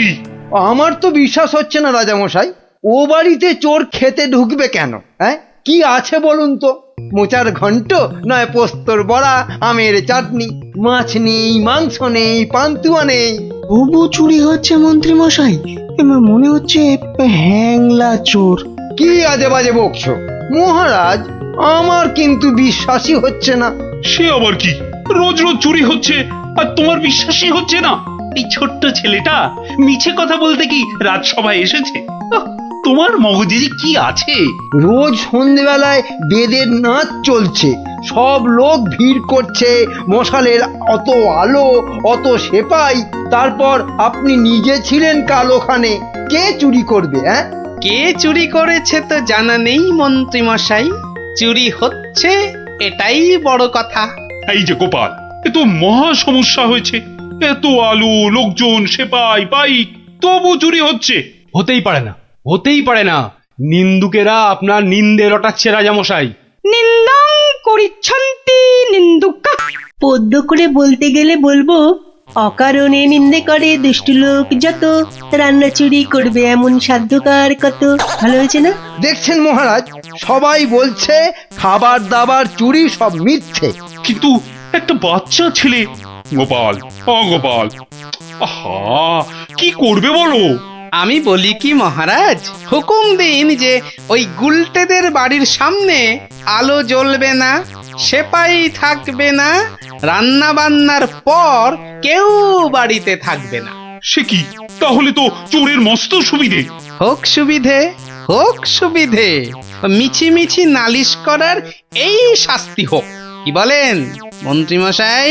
আমার তো বিশ্বাস হচ্ছে না রাজামশাই, ও বাড়িতে চোর খেতে ঢুকবে কেন? হ্যাঁ, কি আছে বলুন তো? মোচার ঘন্ট, নয় পোস্তর বড়া, আমের চাটনি, মাছ নেই, মাংস নেই, পান্তুয়া নেই। তবু চুরি হচ্ছে মন্ত্রী মশাই, মনে হচ্ছে হ্যাংলা চোর। কি আজে বাজে বকছো মহারাজ, আমার কিন্তু বিশ্বাসই হচ্ছে না। সে আবার কি? রোজ রোজ চুরি হচ্ছে আর তোমার বিশ্বাসই হচ্ছে না? এই ছোট্ট ছেলেটা মিছে কথা বলতে কি রাজসভায় এসেছে? তোমার মগজে যে কি আছে? রোজ সন্ধ্যেবেলায় বেদের নাচ চলছে, সব লোক ভিড় করছে, মশালের অত আলো, অত সেপাই, তারপর আপনি নিজে ছিলেন কাল ওখানে। কে চুরি করবে? হ্যাঁ, কে চুরি করেছে তো জানা নেই মন্ত্রী মশাই, চুরি হচ্ছে এটাই বড় কথা। এই যে গোপাল, এ তো মহা সমস্যা হয়েছে। এত আলো, লোকজন, সেপাই, বাইক, তবু চুরি হচ্ছে। হতেই পারে না, হতেই পারে না। নিন্দুকেরা আপনার নিন্দে রটাচ্ছে রাজামশাই। নিন্দং করিচ্ছন্তি নিন্দুকা। পদ্য করে বলতে গেলে বলবো, অকারণে নিন্দে করে দুষ্টু লোক যত, রান্না চুরি করবে এমন সাধ্যকার কত। ভালো হয়েছে না? দেখছেন মহারাজ, সবাই বলছে খাবার দাবার চুরি সব মিথ্যে। কিন্তু একটা বাচ্চা ছেলে। গোপাল, গোপাল, আহা, কি করবে বলো? আমি বলি কি মহারাজ, হুকুম দিন যে ওই গুলটেদের বাড়ির সামনে আলো জ্বলবে না, সেপাই থাকবে না, রান্না বান্নার পর কেউ বাড়িতে থাকবে না। সে কি? তাহলে তো চোরের মস্ত সুবিধে। হোক সুবিধে, হোক সুবিধে, মিছি মিছি নালিশ করার এই শাস্তি হোক। কি বলেন মন্ত্রী মশাই?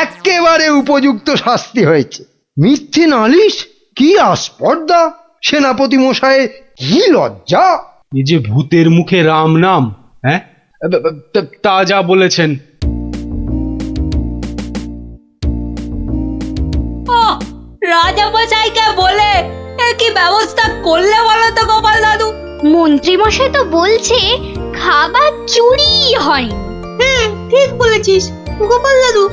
একেবারে উপযুক্ত শাস্তি হয়েছে। মিথ্যে নালিশ? কি আস্পর্ধা! সেনাপতি মশাই, কি লজ্জা! এই যে ভূতের মুখে রাম নাম। হ্যাঁ, তা যা বলেছেন। রাজামশাইকে বলে কি ব্যবস্থা করলে বলো তো গোপাল দাদু? মন্ত্রী মশাই তো বলছে খাবার চুরি হয়। হ্যাঁ, ঠিক বলেছিস গোপাল দাদু,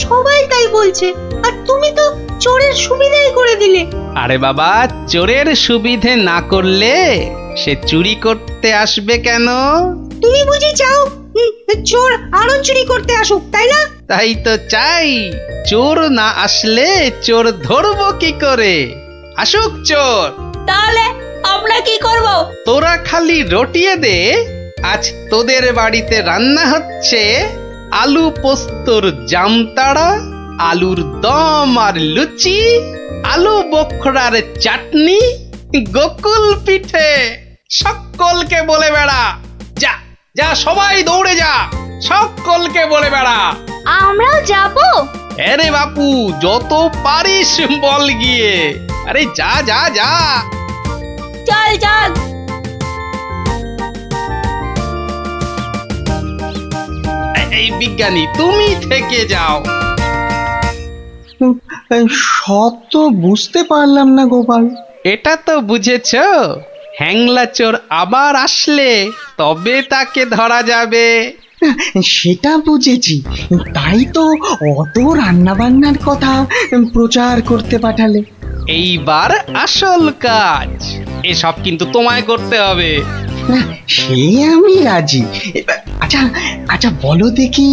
সবাই তাই বলছে। আর তুমি তো চোরের সুবিধাই করে দিলে। আরে বাবা, চোরের সুবিধে না করলে সে চুরি করতে আসবে কেন? তুমি বুঝি চাও চোর আরো চুরি করতে আসুক, তাই না? তাই তো চাই। চোর না আসলে চোর ধরবো কি করে? আসুক চোর। তাহলে আমরা কি করব? তোরা খালি রটিয়ে দে, আজ তোদের বাড়িতে রান্না হচ্ছে আলু পোস্তর জামতাড়া, আলুর দম আর লুচি, আলু বোখরার চাটনি, গোকুল পিঠে। সকলকে বলে বেড়া, যা যা, সবাই দৌড়ে যা, সকলকে বলে বেড়া। আমরাও যাবো? আরে বাপু, যত পারিস বল গিয়ে। আরে যা যা যা, চল চল। এই বিজ্ঞানী, তুমি থেকে যাও। সব তো বুঝতে পারলাম না গোপাল। এটা তো বুঝেছ, হ্যাংলা চোর আবার আসলে তবে তাকে ধরা যাবে। সেটা বুঝেছি, তাই তো অত রান্না বান্নার কথা প্রচার করতে পাঠালে। এইবার আসল কাজ, এসব কিন্তু তোমায় করতে হবে। না, সে আমি রাজি। আচ্ছা আচ্ছা, বলো দেখি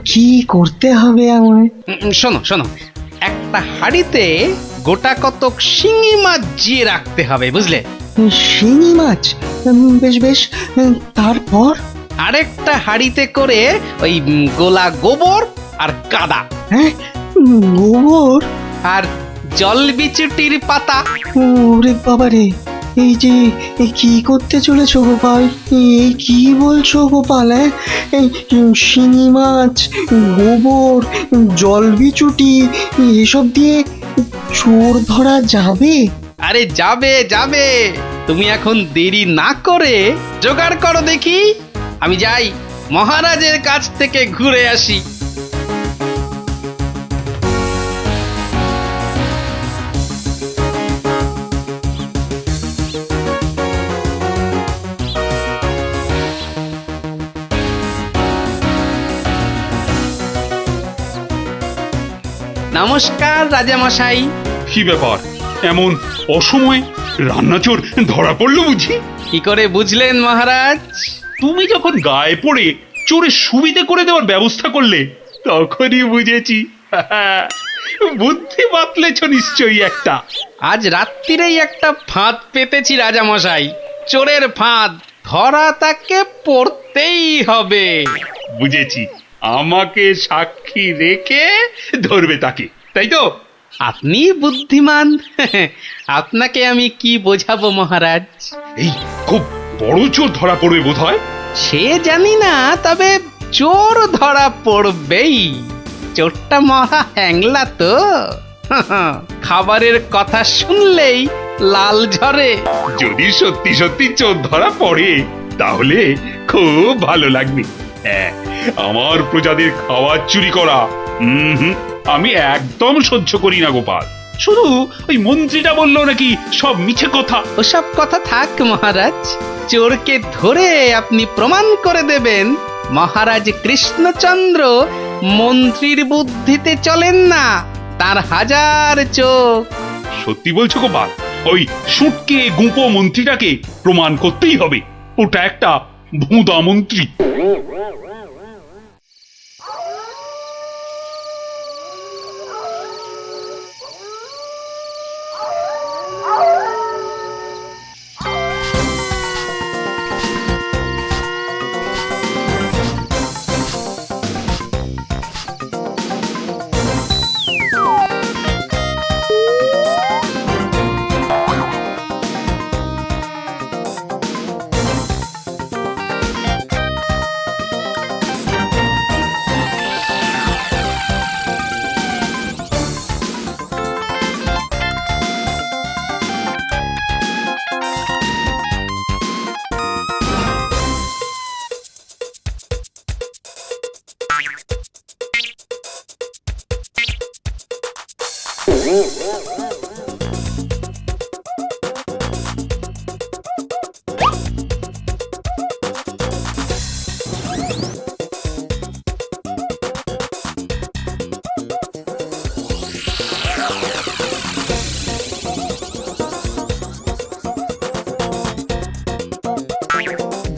কি করতে হবে আমায়। শোনো শোনো, একটা হাঁড়িতে গোটা কতক শিঙি মাছ জিয়ে রাখতে হবে, বুঝলে? শিঙি মাছ, বেশ বেশ, তারপর? আরেকটা হাঁড়িতে করে ওই গোলা গোবর আর কাদা, হ্যাঁ, গোবর আর জল বিচুটির পাতা। ওরে বাবারে, এই যে কি করতে চলেছো গোপাল? এই কি বলছো গোপাল? এই শিঙি মাছ, গোবর, জলবিচুটি এসব দিয়ে চোর ধরা যাবে? আরে যাবে যাবে, তুমি এখন দেরি না করে জোগাড় করো দেখি। আমি যাই মহারাজের কাছ থেকে ঘুরে আসি। নমস্কার রাজামশাই। কি ব্যাপার, এমন অসময়ে রান্নাচোর ধরা পড়লো বুঝি? কি করে বুঝলেন মহারাজ? তুমি যখন গায়ে পড়ে চোরের সুবিধে করে দেওয়ার ব্যবস্থা করলে তখনই বুঝেছি। বুদ্ধি বাতলেছ নিশ্চয়ই একটা। আজ রাত্রিরেই একটা ফাঁদ পেতেছি রাজামশাই, চোরের ফাঁদ। ধরা তাকে পড়তেই হবে। বুঝেছি, আমাকে সাক্ষী রেখে ধরবে তাকে, তাই তো? আপনি বুদ্ধিমান, আপনাকে আমি কি বোঝাবো মহারাজ? এই খুব বড় চোর ধরা পড়বে বোধ হয়। সে জানি না, তবে চোর ধরা পড়বেই। চোরটা মহা হ্যাংলা তো, খাবারের কথা শুনলেই লাল ঝরে। যদি সত্যি সত্যি চোর ধরা পড়ে তাহলে খুব ভালো লাগবে। হ্যাঁ, আমার প্রজাদের খাবার চুরি করা আমি একদম সহ্য করি না গোপাল। শুধু ওই মন্ত্রীটা বললো নাকি সব মিছে কথা। ওসব কথা থাক মহারাজ, চোরকে ধরে আপনি প্রমাণ করে দেবেন মহারাজ কৃষ্ণচন্দ্র মন্ত্রীর বুদ্ধিতে চলেন না, তার হাজার চোখ। সত্যি বলছো গোপাল? ওই সুটকে গুঁপো মন্ত্রীটাকে প্রমাণ করতেই হবে ওটা একটা ভুঁদা মন্ত্রী।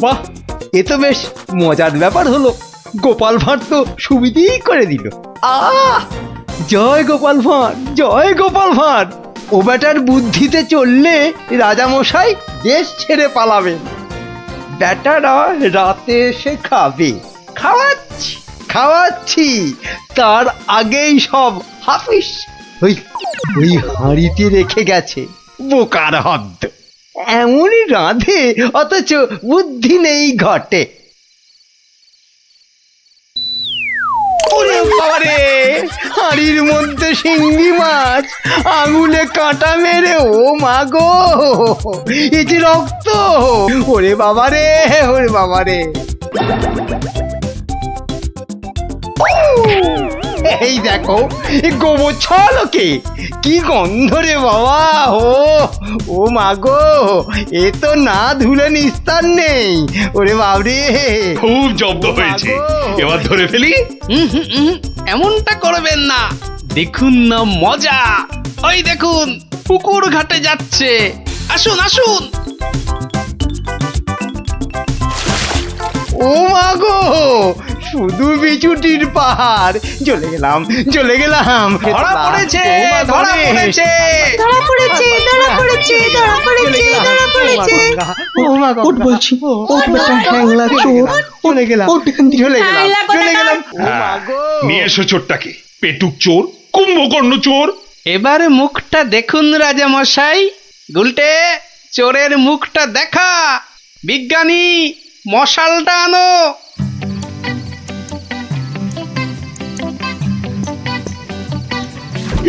বাহ, এ তো বেশ মজার ব্যাপার হলো। গোপাল ভাঁড় তো সুবিধেই করে দিল। জয় গোপাল ভাঁড়, জয় গোপাল ভাঁড়। ও বেটার বুদ্ধিতে চললে রাজামশাই দেশ ছেড়ে পালাবেন। বেটারা রাতে এসে খাবে। খাওয়াচ্ছি খাওয়াচ্ছি, তার আগেই সব হাফিস। ওই ওই হাঁড়িতে রেখে গেছে, বোকার হদ্দ। এমনই রাঁধে অথচ বুদ্ধি নেই ঘটে। ওরে বাবারে, হাঁড়ির মধ্যে শিঙ্গি মাছ, আঙুলে কাঁটা মেরে, ও মা গো, এ যে রক্ত! ওরে বাবারে, ওরে বাবারে! এই দেখো, গোবর ছলকে কি গন্ধ রে বাবা! ও মা গো, এ তো না ধুলে নিস্তার নেই। ওরে বাবরে, খুব জব্দ হয়েছে, এবার ধরে ফেলি। এমনটা করবেন না, দেখুন না মজা। ওই দেখুন, পুকুর ঘাটে যাচ্ছে। আসুন আসুন। ও মা গো, শুধু বিছুটির পাহাড় চলে গেলাম ধরা পড়েছে ধরা পড়েছে ধরা পড়েছে ধরা পড়েছে ধরা পড়েছে ধরা পড়েছে ওট বলছি ওট বেটা হ্যাংলা চোর চলে গেলাম ওট এখান থেকে চলে গেলাম চলে গেলাম নিয়ে এসো চোরটাকে, পেটুক চোর, কুম্ভকর্ণ চোর। এবার মুখটা দেখুন রাজা মশাই। গুলটে, চোরের মুখটা দেখা। বিজ্ঞানী, মশালটা আনো।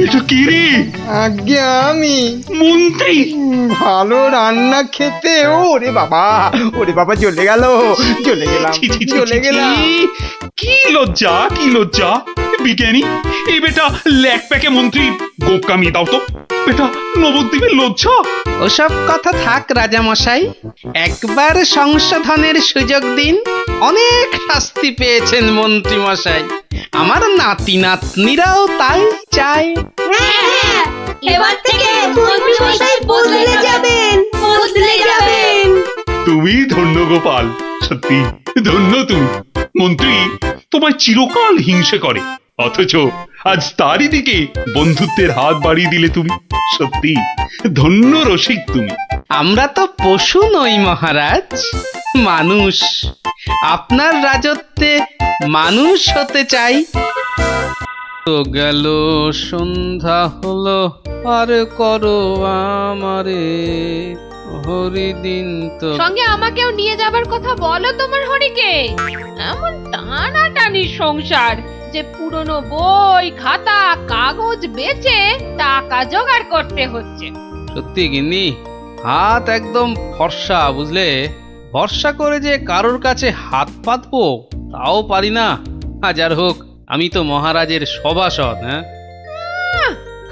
এটা কি রে? আজ্ঞে আমি মন্ত্রী। ভালো রান্না খেতে ওরে বাবা চলে গেল চলে গেলাম ছি, ছি, ছি, চলে ছি, গেলাম ছি। কি লজ্জা, কি লজ্জা। বিজ্ঞানী, এই বেটা ল্যাক প্যাকে মন্ত্রী গোপকামি দাও তো। বেটা নবদ্বীপের লজ্জা। ওসব কথা থাক রাজা মশাই, একবার সংশোধনের সুযোগ দিন। অনেক শাস্তি পেয়েছেন মন্ত্রী মশাই, আমার নাতি নাতনিরাও তাই চায়। এবার থেকে মন্ত্রী মশাই বদলে যাবেন বদলে যাবেন। তুমি ধন্য গোপাল, সত্যি ধন্য তুমি। মন্ত্রী তোমায় চিরকাল হিংসে করে, অথচ আজ তারই দিকে বন্ধুত্বের হাত বাড়িয়ে দিলে তুমি। সত্যি ধন্য রসিক তুমি। আমরা তো পশু নই মহারাজ, মানুষ। আপনার রাজত্বে মানুষ হতে চাই। তো গেল সন্ধ্যা হলো, আর করো আমারে হরিদিন। তো সঙ্গে আমাকেও নিয়ে যাবার কথা বলো তোমার হরিকে। এমন টানাটানি সংসার যে পুরনো বই খাতা কাগজ বেচে টাকা জোগাড় করতে হচ্ছে। সত্যি গিন্নি, হাত একদম ফর্সা, বুঝলে। ভরসা করে যে কারোর কাছে হাত পাতবো তাও পারি না। হাজার হোক আমি তো মহারাজের সভাসদ। হ্যাঁ,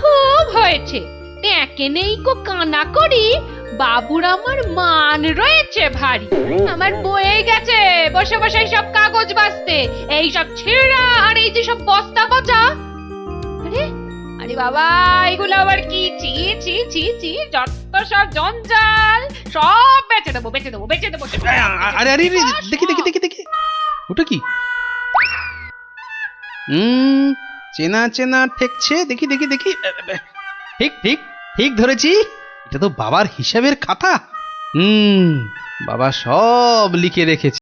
খুব হয়েছে। একে নেই কো কানা করি, বাবুর আমার মান রয়েছে ভারী। আমার বয়ে গেছে বসে বসে সব কাগজ বাঁচতে, এই সব ছেঁড়া আর এই যে সব বস্তা পচা। আরে আরে বাবা, এগুলো আবার কি? ছি ছি ছি ছি, যত সব জঞ্জাল, সব বেচে দেবো বেচে দেবো বেচে দেবো। আরে আরে দেখি দেখি দেখি দেখি, ওটা কি? চেনা চেনা ঠেকছে। দেখি দেখি দেখি, ঠিক ঠিক ঠিক ধরেছি। এটা তো বাবার হিসাবের খাতা। বাবা সব লিখে রেখেছে।